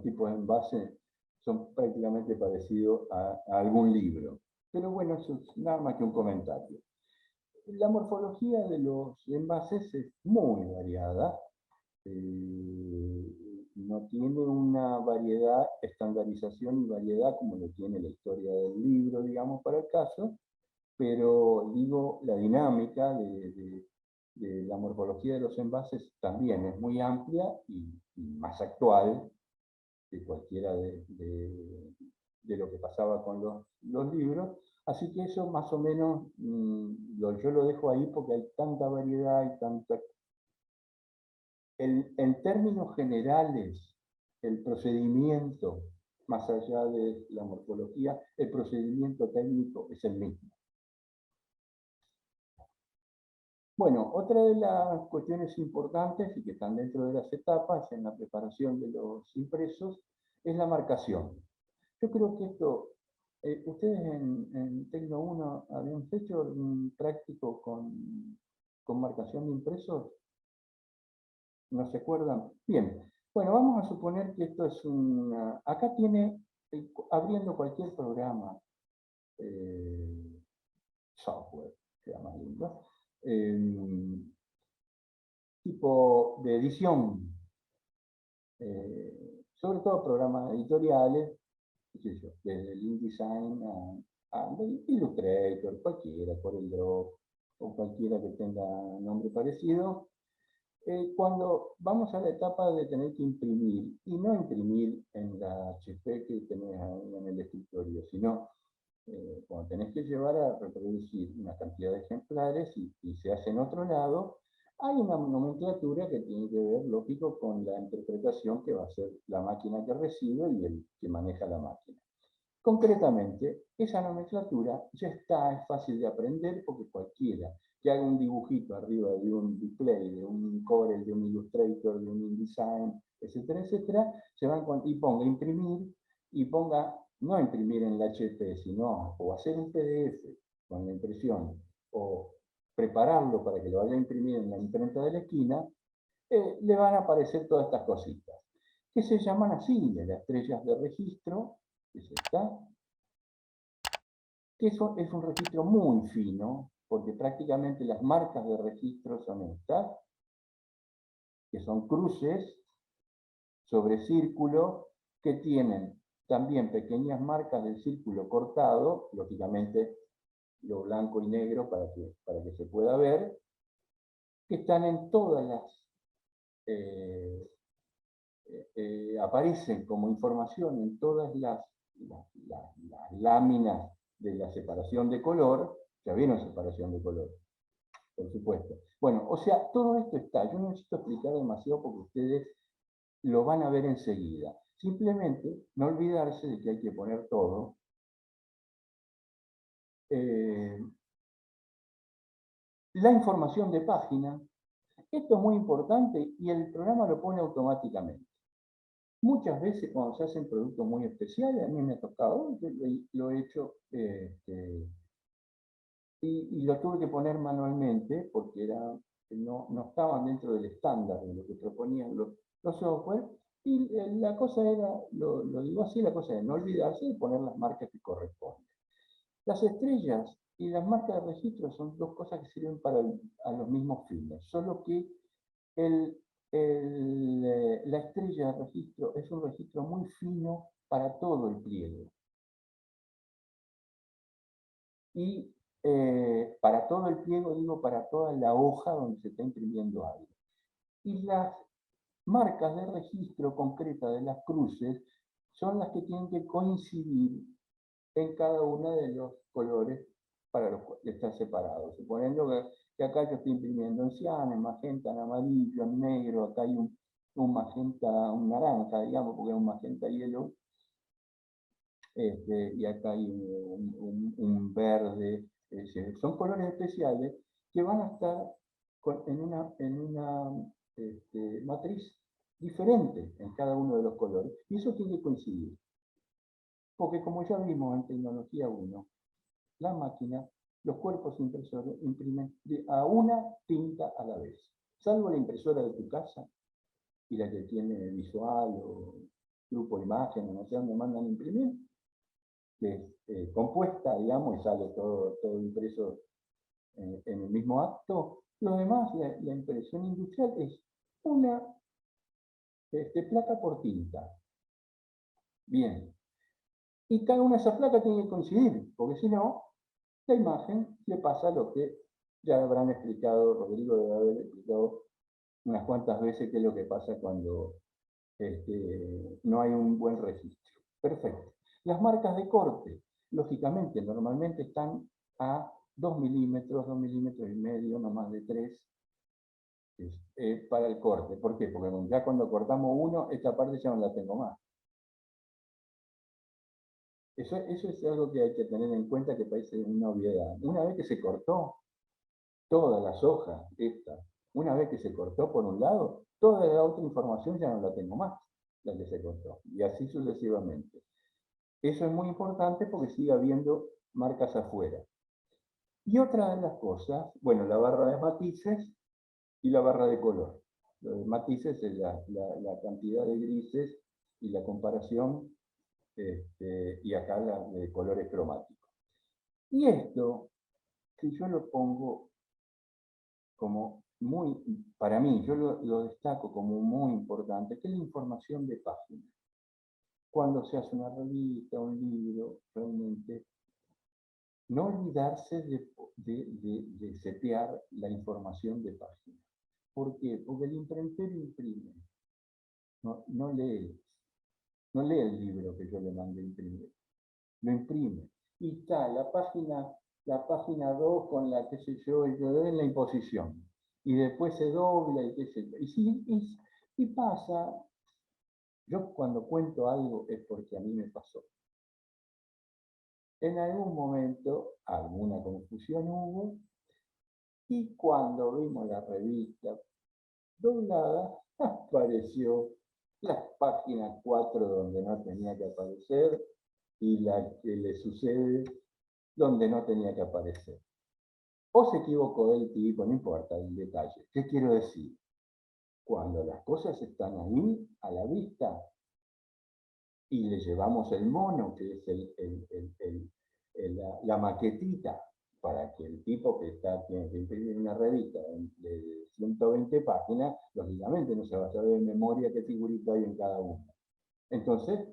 tipos de envases, son prácticamente parecidos a algún libro. Pero bueno, eso es nada más que un comentario. La morfología de los envases es muy variada. No tiene una variedad, estandarización y variedad como lo tiene la historia del libro, digamos, para el caso, pero digo, la dinámica de la morfología de los envases también es muy amplia y más actual que cualquiera de lo que pasaba con los libros. Así que eso más o menos yo lo dejo ahí porque hay tanta variedad y tanta... En términos generales, el procedimiento, más allá de la morfología, el procedimiento técnico es el mismo. Bueno, otra de las cuestiones importantes y que están dentro de las etapas en la preparación de los impresos es la marcación. Yo creo que esto, ustedes en Tecno 1 habían hecho un práctico con marcación de impresos, ¿no se acuerdan? Bien, bueno, vamos a suponer que esto es una... Acá tiene, abriendo cualquier programa, software, queda más lindo, tipo de edición, sobre todo programas editoriales, qué sé yo, desde el InDesign a Illustrator, cualquiera, CorelDRAW, o cualquiera que tenga nombre parecido. Cuando vamos a la etapa de tener que imprimir, y no imprimir en la HP que tenés ahí en el escritorio, sino cuando tenés que llevar a reproducir una cantidad de ejemplares y se hace en otro lado, hay una nomenclatura que tiene que ver, lógico, con la interpretación que va a hacer la máquina que recibe y el que maneja la máquina. Concretamente, esa nomenclatura ya está, es fácil de aprender porque cualquiera que haga un dibujito arriba de un display, de un Corel, de un Illustrator, de un InDesign, etcétera, etcétera, se van y ponga imprimir y ponga no imprimir en la HP, sino o hacer un PDF con la impresión o prepararlo para que lo vaya a imprimir en la imprenta de la esquina, le van a aparecer todas estas cositas, que se llaman así, de las estrellas de registro, que es esta, que eso es un registro muy fino, porque prácticamente las marcas de registro son estas, que son cruces sobre círculo, que tienen también pequeñas marcas del círculo cortado, lógicamente lo blanco y negro para que se pueda ver, que están en todas las, aparecen como información en todas las láminas de la separación de color. Ya vieron separación de color, por supuesto. Bueno, o sea, todo esto está. Yo no necesito explicar demasiado porque ustedes lo van a ver enseguida. Simplemente no olvidarse de que hay que poner todo. La información de página. Esto es muy importante y el programa lo pone automáticamente. Muchas veces cuando se hacen productos muy especiales, a mí me ha tocado, yo lo he hecho, y lo tuve que poner manualmente porque no estaban dentro del estándar de lo que proponían los software, y la cosa era, lo digo así, la cosa es no olvidarse de poner las marcas que corresponden. Las estrellas y las marcas de registro son dos cosas que sirven a los mismos fines, solo que la estrella de registro es un registro muy fino para todo el pliego. y para todo el pliego, digo, para toda la hoja donde se está imprimiendo algo. Y las marcas de registro concreta de las cruces son las que tienen que coincidir en cada uno de los colores para los que están separados. Suponiendo que acá yo estoy imprimiendo en cian, en magenta, en amarillo, en negro, acá hay un magenta, un naranja, digamos, porque es un magenta hielo, y acá hay un verde. Son colores especiales que van a estar en una matriz diferente en cada uno de los colores. Y eso tiene que coincidir. Porque como ya vimos en tecnología 1, la máquina, los cuerpos impresores imprimen a una tinta a la vez. Salvo la impresora de tu casa y la que tiene visual o grupo de imagen, no sé dónde mandan imprimir, que es compuesta, digamos, y sale todo impreso en el mismo acto. Lo demás, la impresión industrial es una placa por tinta. Bien. Y cada una de esas placas tiene que coincidir, porque si no, la imagen le pasa lo que ya habrán explicado, Rodrigo debe haber explicado unas cuantas veces qué es lo que pasa cuando no hay un buen registro. Perfecto. Las marcas de corte, lógicamente, normalmente están a 2 milímetros, 2 milímetros y medio, no más de 3, para el corte. ¿Por qué? Porque ya cuando cortamos uno, esta parte ya no la tengo más. Eso es algo que hay que tener en cuenta, que parece una obviedad. Una vez que se cortó todas las hojas, una vez que se cortó por un lado, toda la otra información ya no la tengo más, la que se cortó. Y así sucesivamente. Eso es muy importante porque sigue habiendo marcas afuera. Y otra de las cosas, bueno, la barra de matices y la barra de color. Lo de matices es la cantidad de grises y la comparación, y acá la de colores cromáticos. Y esto, si yo lo pongo como muy, para mí, yo lo destaco como muy importante, que es la información de página. Cuando se hace una revista, un libro, realmente, no olvidarse de setear la información de página. ¿Por qué? Porque el imprentero imprime, no lee el libro que yo le mandé a imprimir, lo imprime. Y está la página 2 con la, qué sé yo, en la imposición. Y después se dobla y qué sé yo. Y pasa, yo cuando cuento algo es porque a mí me pasó. En algún momento alguna confusión hubo, y cuando vimos la revista doblada, apareció la página 4 donde no tenía que aparecer, y la que le sucede donde no tenía que aparecer. O se equivocó el tipo, no importa el detalle. ¿Qué quiero decir? Cuando las cosas están ahí, a la vista, y le llevamos el mono, que es la maquetita, para que el tipo que tiene que imprimir una revista de 120 páginas, lógicamente no se va a saber de memoria qué figurita hay en cada una. Entonces,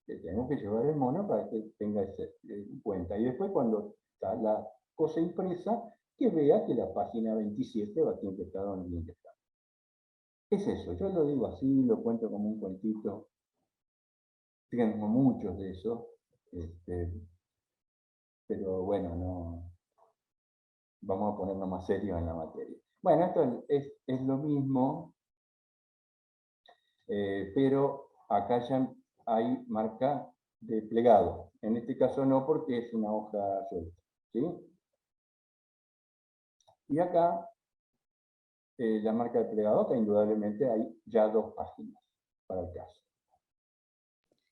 le tenemos que llevar el mono para que tenga en cuenta. Y después, cuando está la cosa impresa, que vea que la página 27 va a tener que estar donde tiene que estar. Es eso, yo lo digo así, lo cuento como un cuentito. Tengo muchos de esos, pero bueno, no, vamos a ponernos más serios en la materia. Bueno, esto es lo mismo, pero acá ya hay marca de plegado. En este caso no, porque es una hoja suelta. ¿Sí? Y acá, la marca de plegado, que indudablemente hay ya 2 páginas para el caso.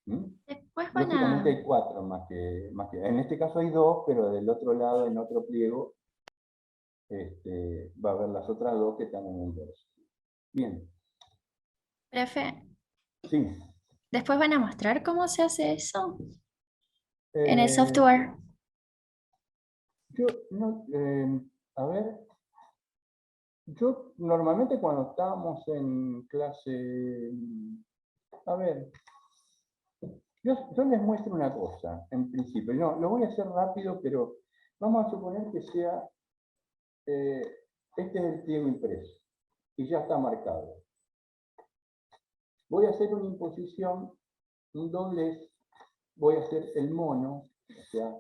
Después van Lógicamente a, hay 4 en este caso hay 2, pero del otro lado, en otro pliego, va a haber las otras 2 que están en el dorso. Bien. profe, Sí. después van a mostrar cómo se hace eso en el Eh, software. yo, no, a ver, yo normalmente cuando estábamos en clase, a ver, yo les muestro una cosa, en principio. No, lo voy a hacer rápido, pero Vamos a suponer que sea, este es el pliego impreso y ya está marcado. Voy a hacer una imposición, un doblez, voy a hacer el mono, o sea,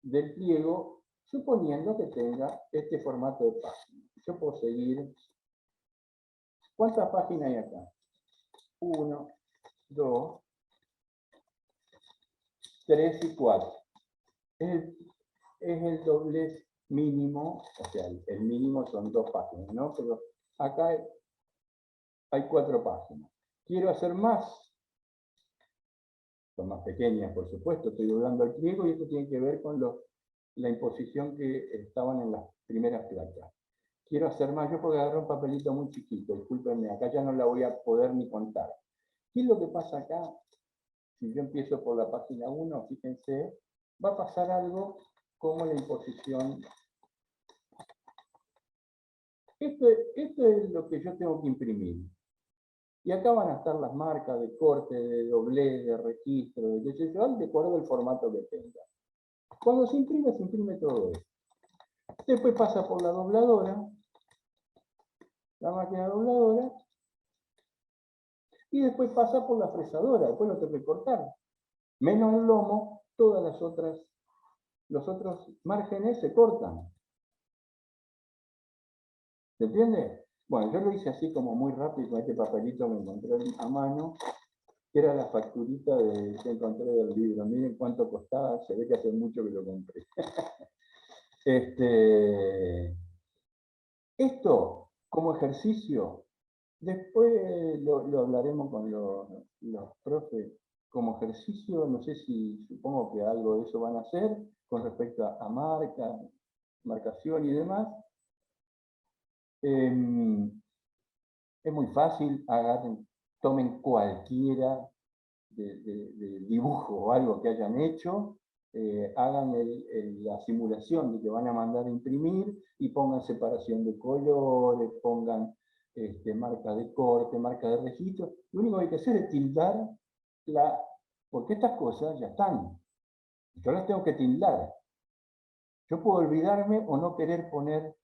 del pliego, suponiendo que tenga este formato de página. Yo puedo seguir. ¿Cuántas páginas hay acá? 1, 2, 3 y 4. Es el doblez mínimo, o sea, el mínimo son 2 páginas, ¿no? Pero acá hay 4 páginas. Quiero hacer más. Son más pequeñas, por supuesto. Estoy doblando el pliego y esto tiene que ver con la imposición que estaban en las primeras placas. Quiero hacer más. Yo porque agarré un papelito muy chiquito, discúlpenme, acá ya no la voy a poder ni contar. ¿Qué es lo que pasa acá? Si yo empiezo por la página 1, fíjense, va a pasar algo como la imposición. Esto es lo que yo tengo que imprimir. Y acá van a estar las marcas de corte, de doblez, de registro, de qué sé yo, de acuerdo al formato que tenga. Cuando se imprime todo esto. Después pasa por la dobladora, la máquina dobladora, y después pasa por la fresadora, después lo tengo que cortar. Menos el lomo, todas las otras, los otros márgenes se cortan. ¿Se entiende? Bueno, yo lo hice así como muy rápido con este papelito que encontré a mano, que era la facturita que encontré del libro. Miren cuánto costaba, se ve que hace mucho que lo compré. Esto, como ejercicio, después lo hablaremos con los profes. Como ejercicio, no sé si, supongo que algo de eso van a hacer con respecto a marca, marcación y demás. Es muy fácil, tomen cualquiera de dibujo o algo que hayan hecho, hagan la simulación de que van a mandar a imprimir y pongan separación de colores, pongan marca de corte, marca de registro. Lo único que hay que hacer es tildar porque estas cosas ya están. Yo las tengo que tildar. Yo puedo olvidarme o no querer poner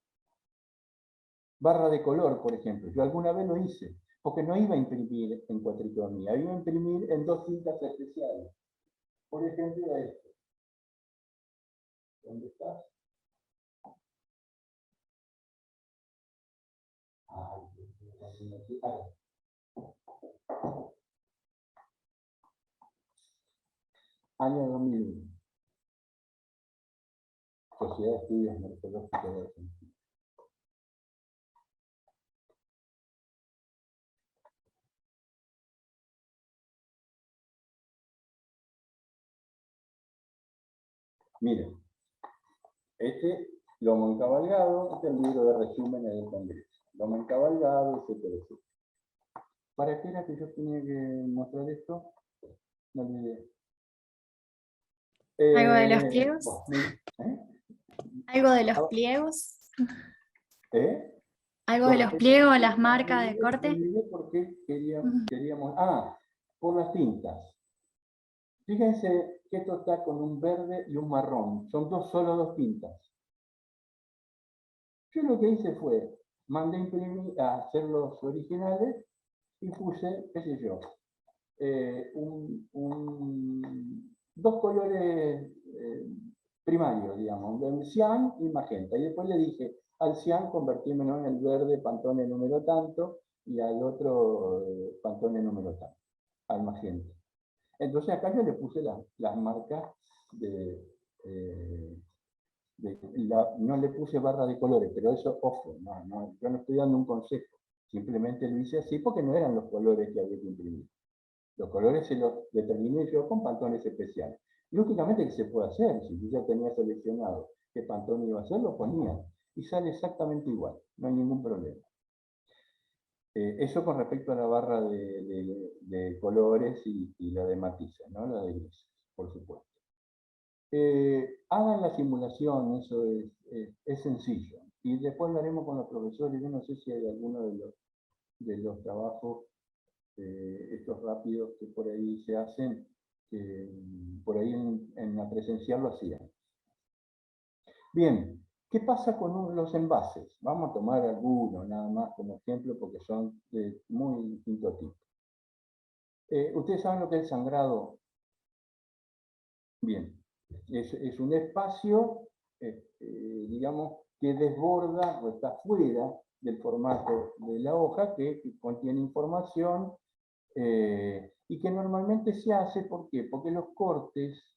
barra de color, por ejemplo. Yo alguna vez lo hice, porque no iba a imprimir en cuatricromía, iba a imprimir en 2 tintas especiales. Por ejemplo, esto. ¿Dónde estás? Año 2001. Sociedad de Estudios Morfológicos de Argentina. Miren, este lomo encabalgado, este es el libro de resúmenes del Congreso. Lomo encabalgado, etcétera. ¿Para qué era que yo tenía que mostrar esto? No olvidé. ¿Algo de los pliegos? ¿Algo de los Ah, pliegos? ¿Algo de Con los respecto pliegos, a las marcas de me corte? olvidé por qué queríamos. Por las tintas. Fíjense que esto está con un verde y un marrón. Son solo 2 tintas. Yo lo que hice fue, mandé a imprimir, a hacer los originales y puse, qué sé yo, 2 colores primarios, digamos, el cian y magenta. Y después le dije, al cian convertímelo en el verde Pantone número tanto y al otro Pantone número tanto, al magenta. Entonces acá yo le puse las marcas no le puse barra de colores, pero eso, ojo, yo no estoy dando un consejo, simplemente lo hice así porque no eran los colores que había que imprimir. Los colores se los determiné yo con pantones especiales. Lógicamente que se puede hacer, si yo ya tenía seleccionado qué pantone iba a hacer, lo ponía. Y sale exactamente igual, no hay ningún problema. Eso con respecto a la barra de colores y la de matices, ¿no? La de grises, por supuesto. Hagan la simulación, eso es sencillo. Y después lo haremos con los profesores. Yo no sé si hay alguno de los trabajos estos rápidos que por ahí se hacen, que por ahí en la presencial lo hacían. Bien, ¿qué pasa con los envases? Vamos a tomar algunos nada más como ejemplo porque son de muy distinto tipo. ¿Ustedes saben lo que es el sangrado? Bien, es un espacio, digamos, que desborda o está fuera del formato de la hoja, que contiene información y que normalmente se hace, ¿por qué? Porque los cortes,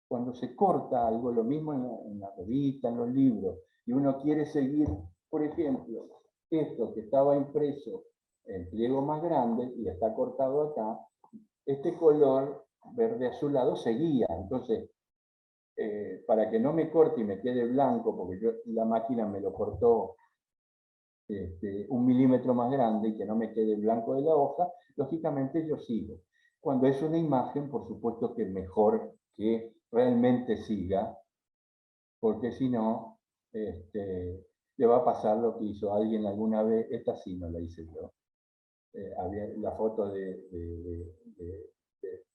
cuando se corta algo, lo mismo en la revista, en los libros, y uno quiere seguir, por ejemplo, esto que estaba impreso en pliego más grande y está cortado acá, este color verde azulado seguía. Entonces, para que no me corte y me quede blanco, porque la máquina me lo cortó 1 milímetro más grande y que no me quede blanco de la hoja, lógicamente yo sigo. Cuando es una imagen, por supuesto que es mejor que realmente siga, porque si no, le va a pasar lo que hizo alguien alguna vez. Esta sí no la hice yo. Había la foto de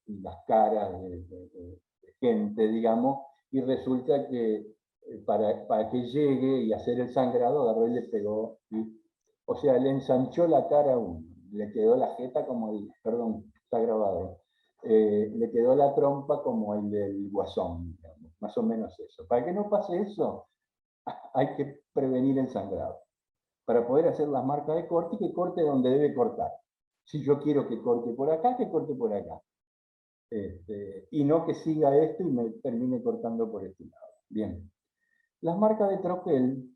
las caras de gente, digamos, y resulta que para que llegue y hacer el sangrado, agarró y le pegó, ¿sí? O sea, le ensanchó la cara a uno, le quedó la jeta como el, perdón, está grabado, le quedó la trompa como el del Guasón, digamos, más o menos eso. Para que no pase eso, hay que prevenir el sangrado, para poder hacer las marcas de corte y que corte donde debe cortar. Si yo quiero que corte por acá, que corte por acá. Y no que siga esto y me termine cortando por este lado. Bien. Las marcas de troquel,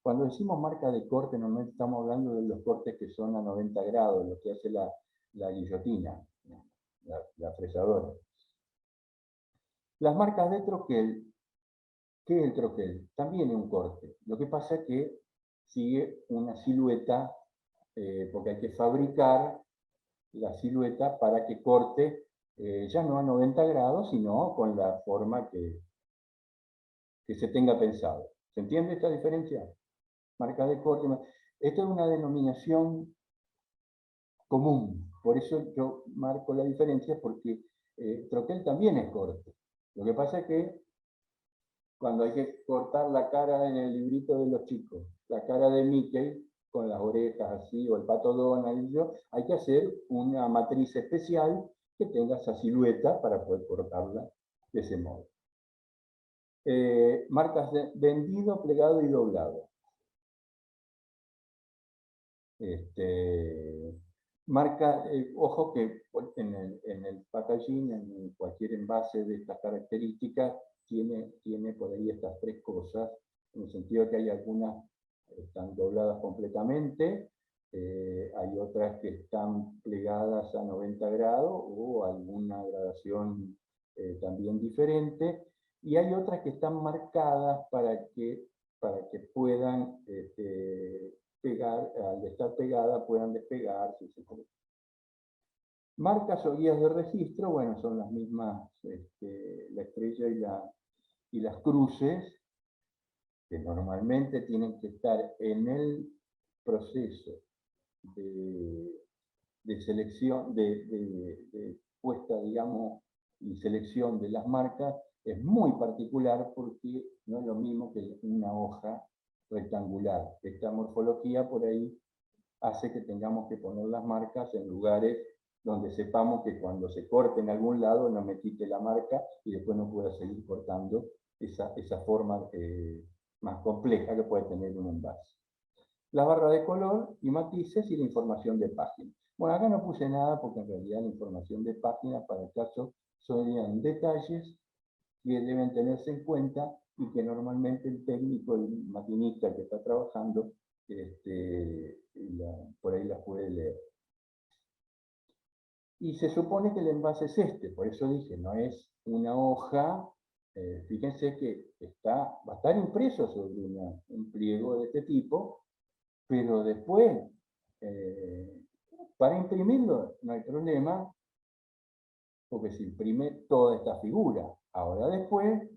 cuando decimos marca de corte, normalmente estamos hablando de los cortes que son a 90 grados, lo que hace la guillotina, la fresadora. Las marcas de troquel, ¿qué es el troquel? También es un corte. Lo que pasa es que sigue una silueta, porque hay que fabricar la silueta para que corte ya no a 90 grados, sino con la forma que se tenga pensado. ¿Se entiende esta diferencia? Marca de corte. Esta es una denominación común, por eso yo marco la diferencia, porque troquel también es corte. Lo que pasa es que cuando hay que cortar la cara en el librito de los chicos, la cara de Mickey, con las orejas así, o el pato Donald, hay que hacer una matriz especial que tenga esa silueta para poder cortarla de ese modo. Marcas de vendido, plegado y doblado. Marca, ojo que en el packaging, en cualquier envase de estas características, tiene por ahí estas tres cosas, en el sentido que hay algunas que están dobladas completamente, hay otras que están plegadas a 90 grados o alguna gradación también diferente, y hay otras que están marcadas para que puedan pegar, al estar pegada, puedan despegarse, etc. Marcas o guías de registro, bueno, son las mismas, la estrella y las cruces, que normalmente tienen que estar en el proceso de selección, de puesta, digamos, y selección de las marcas, es muy particular porque no es lo mismo que una hoja rectangular. Esta morfología por ahí hace que tengamos que poner las marcas en lugares donde sepamos que cuando se corte en algún lado no me quite la marca y después no pueda seguir cortando esa forma más compleja que puede tener un envase. La barra de color y matices y la información de página. Bueno, acá no puse nada porque en realidad la información de página para el caso son detalles que deben tenerse en cuenta y que normalmente el técnico, el maquinista que está trabajando, por ahí las puede leer. Y se supone que el envase es por eso dije, no es una hoja, fíjense que va a estar impreso sobre un pliego de este tipo, pero después, para imprimirlo no hay problema, porque se imprime toda esta figura. Ahora después,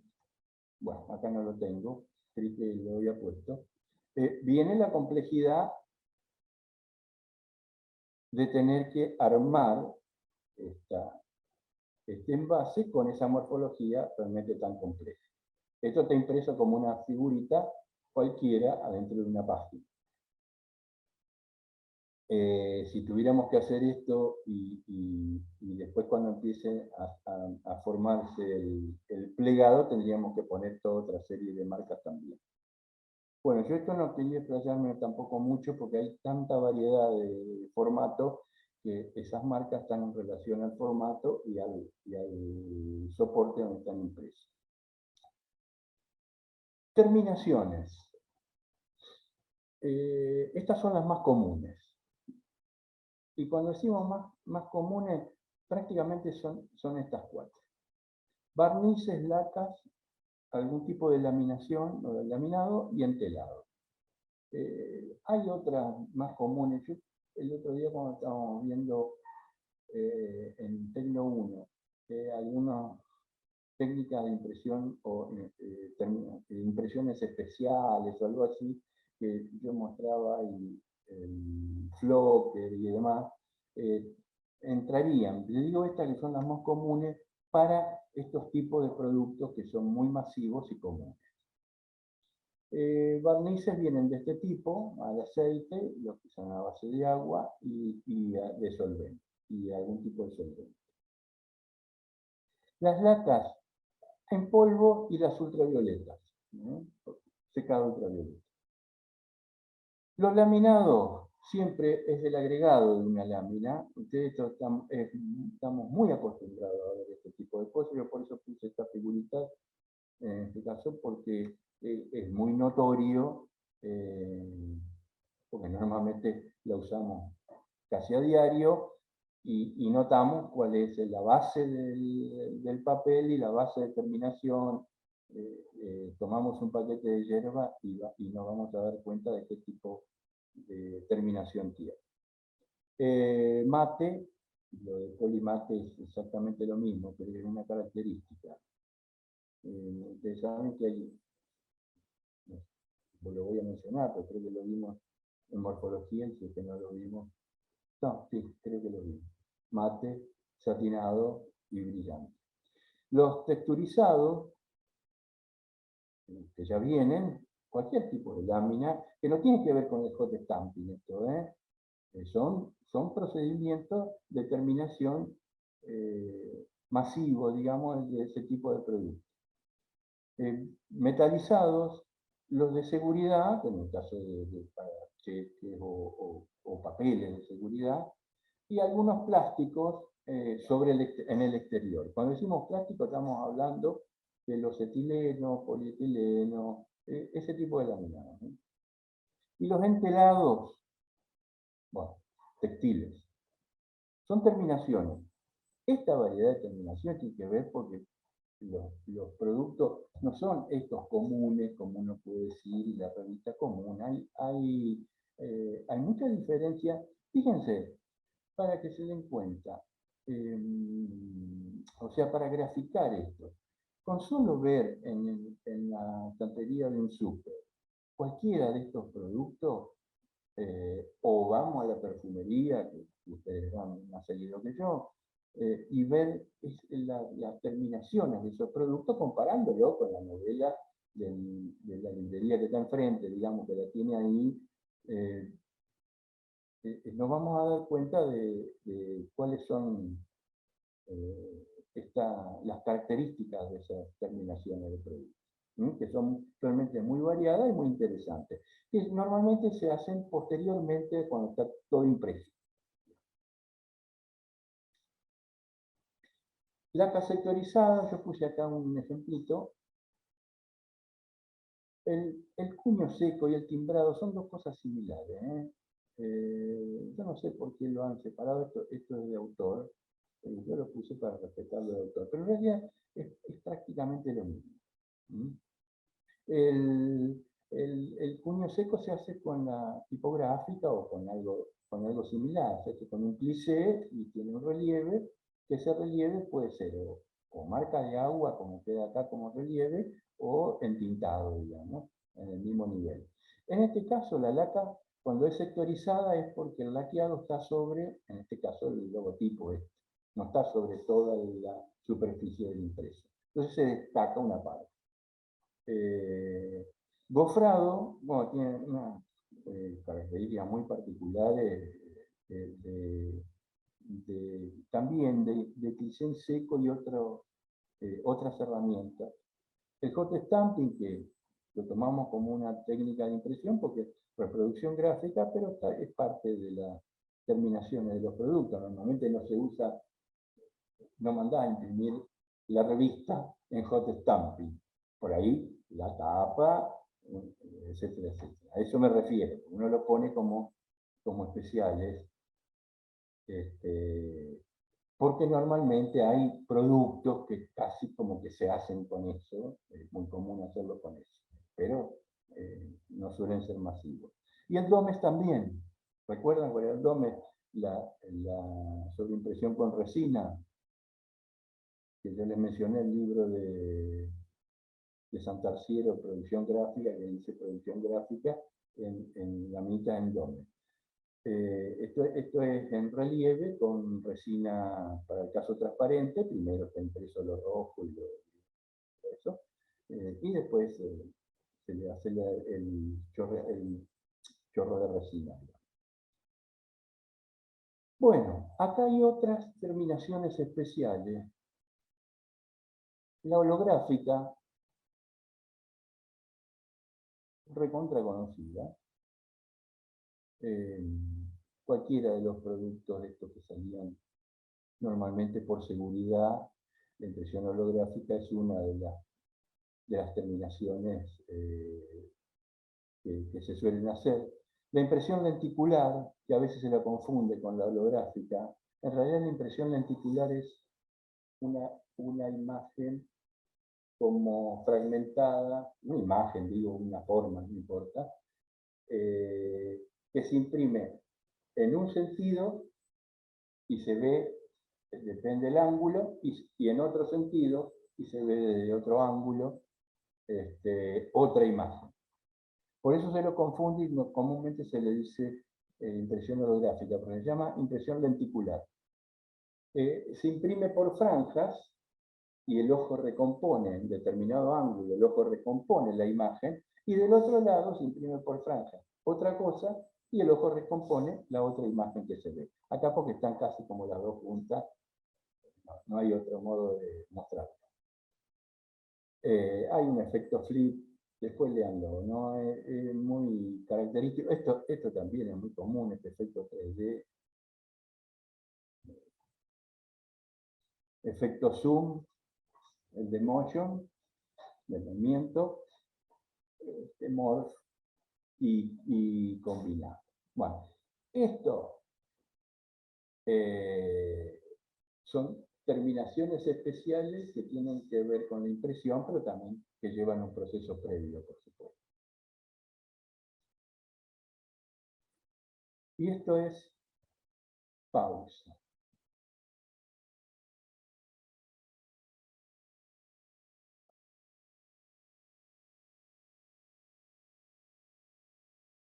bueno, acá no lo tengo, creí que lo había puesto, viene la complejidad de tener que armar este envase con esa morfología realmente tan compleja. Esto está impreso como una figurita cualquiera adentro de una página. Si tuviéramos que hacer esto y después cuando empiece a formarse el plegado, tendríamos que poner toda otra serie de marcas también. Bueno, yo esto no quería explayarme tampoco mucho porque hay tanta variedad de formatos que esas marcas están en relación al formato y al soporte donde están impresos. Terminaciones. Estas son las más comunes. Y cuando decimos más comunes, prácticamente son estas cuatro. Barnices, lacas, algún tipo de laminación o de laminado y entelado. Hay otras más comunes. Yo, el otro día cuando estábamos viendo en Tecno 1 algunas técnicas de impresión o impresiones especiales o algo así, que yo mostraba el Flocker y demás, entrarían. Le digo estas que son las más comunes para estos tipos de productos que son muy masivos y comunes. Barnices vienen de este tipo, al aceite, los que son a base de agua y de solvente, y algún tipo de solvente. Las lacas en polvo y las ultravioletas, ¿no? Secado ultravioleta. Los laminados siempre es el agregado de una lámina. Ustedes estamos muy acostumbrados a ver este tipo de cosas. Yo por eso puse esta figurita en este caso, porque es muy notorio, porque normalmente la usamos casi a diario, y notamos cuál es la base del papel y la base de terminación. Tomamos un paquete de hierba y nos vamos a dar cuenta de qué tipo de terminación tiene. Mate, lo de polimate es exactamente lo mismo, pero es una característica. Ustedes saben que hay, lo voy a mencionar, pero creo que lo vimos en morfología, y si es que no lo vimos, no, sí, creo que lo vimos. Mate, satinado y brillante. Los texturizados, que ya vienen, cualquier tipo de lámina, que no tiene que ver con el hot stamping esto, son procedimientos de terminación masivos, digamos, de ese tipo de productos. Metalizados, los de seguridad, en el caso para cheques o papeles de seguridad, y algunos plásticos en el exterior. Cuando decimos plástico estamos hablando de los etilenos, polietilenos, ese tipo de laminados, ¿no? Y los entelados, bueno, textiles, son terminaciones. Esta variedad de terminaciones tiene que ver porque los productos no son estos comunes, como uno puede decir, y la revista común. Hay mucha diferencia. Fíjense, para que se den cuenta, o sea, para graficar esto, con solo ver en la estantería de un súper cualquiera de estos productos, o vamos a la perfumería, que ustedes van más seguido que yo, y ver las terminaciones de esos productos comparándolo con la novela de la librería que está enfrente, digamos, que la tiene ahí. Nos vamos a dar cuenta de cuáles son las características de esas terminaciones de productos, que son realmente muy variadas y muy interesantes, que normalmente se hacen posteriormente cuando está todo impreso. Laca sectorizada, yo puse acá un ejemplito. El cuño seco y el timbrado son dos cosas similares. Yo no sé por qué lo han separado, esto es de autor, yo lo puse para respetarlo de autor, pero en realidad es prácticamente lo mismo. El cuño seco se hace con la tipográfica o con algo similar, se hace con un plissé y tiene un relieve, que ese relieve puede ser o marca de agua, como queda acá como relieve, o entintado, digamos, en el mismo nivel. En este caso, la laca, cuando es sectorizada, es porque el laqueado está sobre, en este caso, el logotipo este. no está sobre toda la superficie del impreso. Entonces se destaca una parte. Gofrado, bueno, tiene una característica muy particular también de cliché en seco y otras herramientas. El hot stamping, que lo tomamos como una técnica de impresión porque es reproducción gráfica, pero es parte de las terminaciones de los productos. Normalmente no se usa, no mandás a imprimir la revista en hot stamping. Por ahí la tapa, etcétera, etcétera. A eso me refiero. Uno lo pone como especiales, porque normalmente hay productos que casi como que se hacen con eso, es muy común hacerlo con eso, pero no suelen ser masivos. Y el DOMES también. ¿Recuerdan cuál era el DOMES? La sobreimpresión con resina, que yo les mencioné el libro de Santarciero, Producción Gráfica, que dice Producción Gráfica en la mitad en DOMES. Esto es en relieve con resina para el caso transparente. Primero está impreso lo rojo y eso. Y después se le hace el chorro de resina. Bueno, acá hay otras terminaciones especiales. La holográfica, recontra conocida. Cualquiera de los productos de estos que salían normalmente por seguridad, la impresión holográfica es una de las terminaciones que se suelen hacer. La impresión lenticular, que a veces se la confunde con la holográfica, en realidad la impresión lenticular es una imagen como fragmentada, una imagen, digo, una forma, no importa, que se imprime en un sentido y se ve, depende del ángulo, y en otro sentido, y se ve desde otro ángulo, otra imagen. Por eso se lo confunde y comúnmente se le dice impresión holográfica, porque se llama impresión lenticular. Se imprime por franjas y el ojo recompone en determinado ángulo, el ojo recompone la imagen, y del otro lado se imprime por franjas otra cosa y el ojo recompone la otra imagen que se ve. Acá porque están casi como las dos juntas, no hay otro modo de mostrarlo. Hay un efecto flip, después leanlo, ¿no? Es muy característico. Esto también es muy común, este efecto 3D. Efecto zoom, el de motion, de movimiento, morph y combinar. Bueno, esto son terminaciones especiales que tienen que ver con la impresión, pero también que llevan un proceso previo, por supuesto. Y esto es pausa.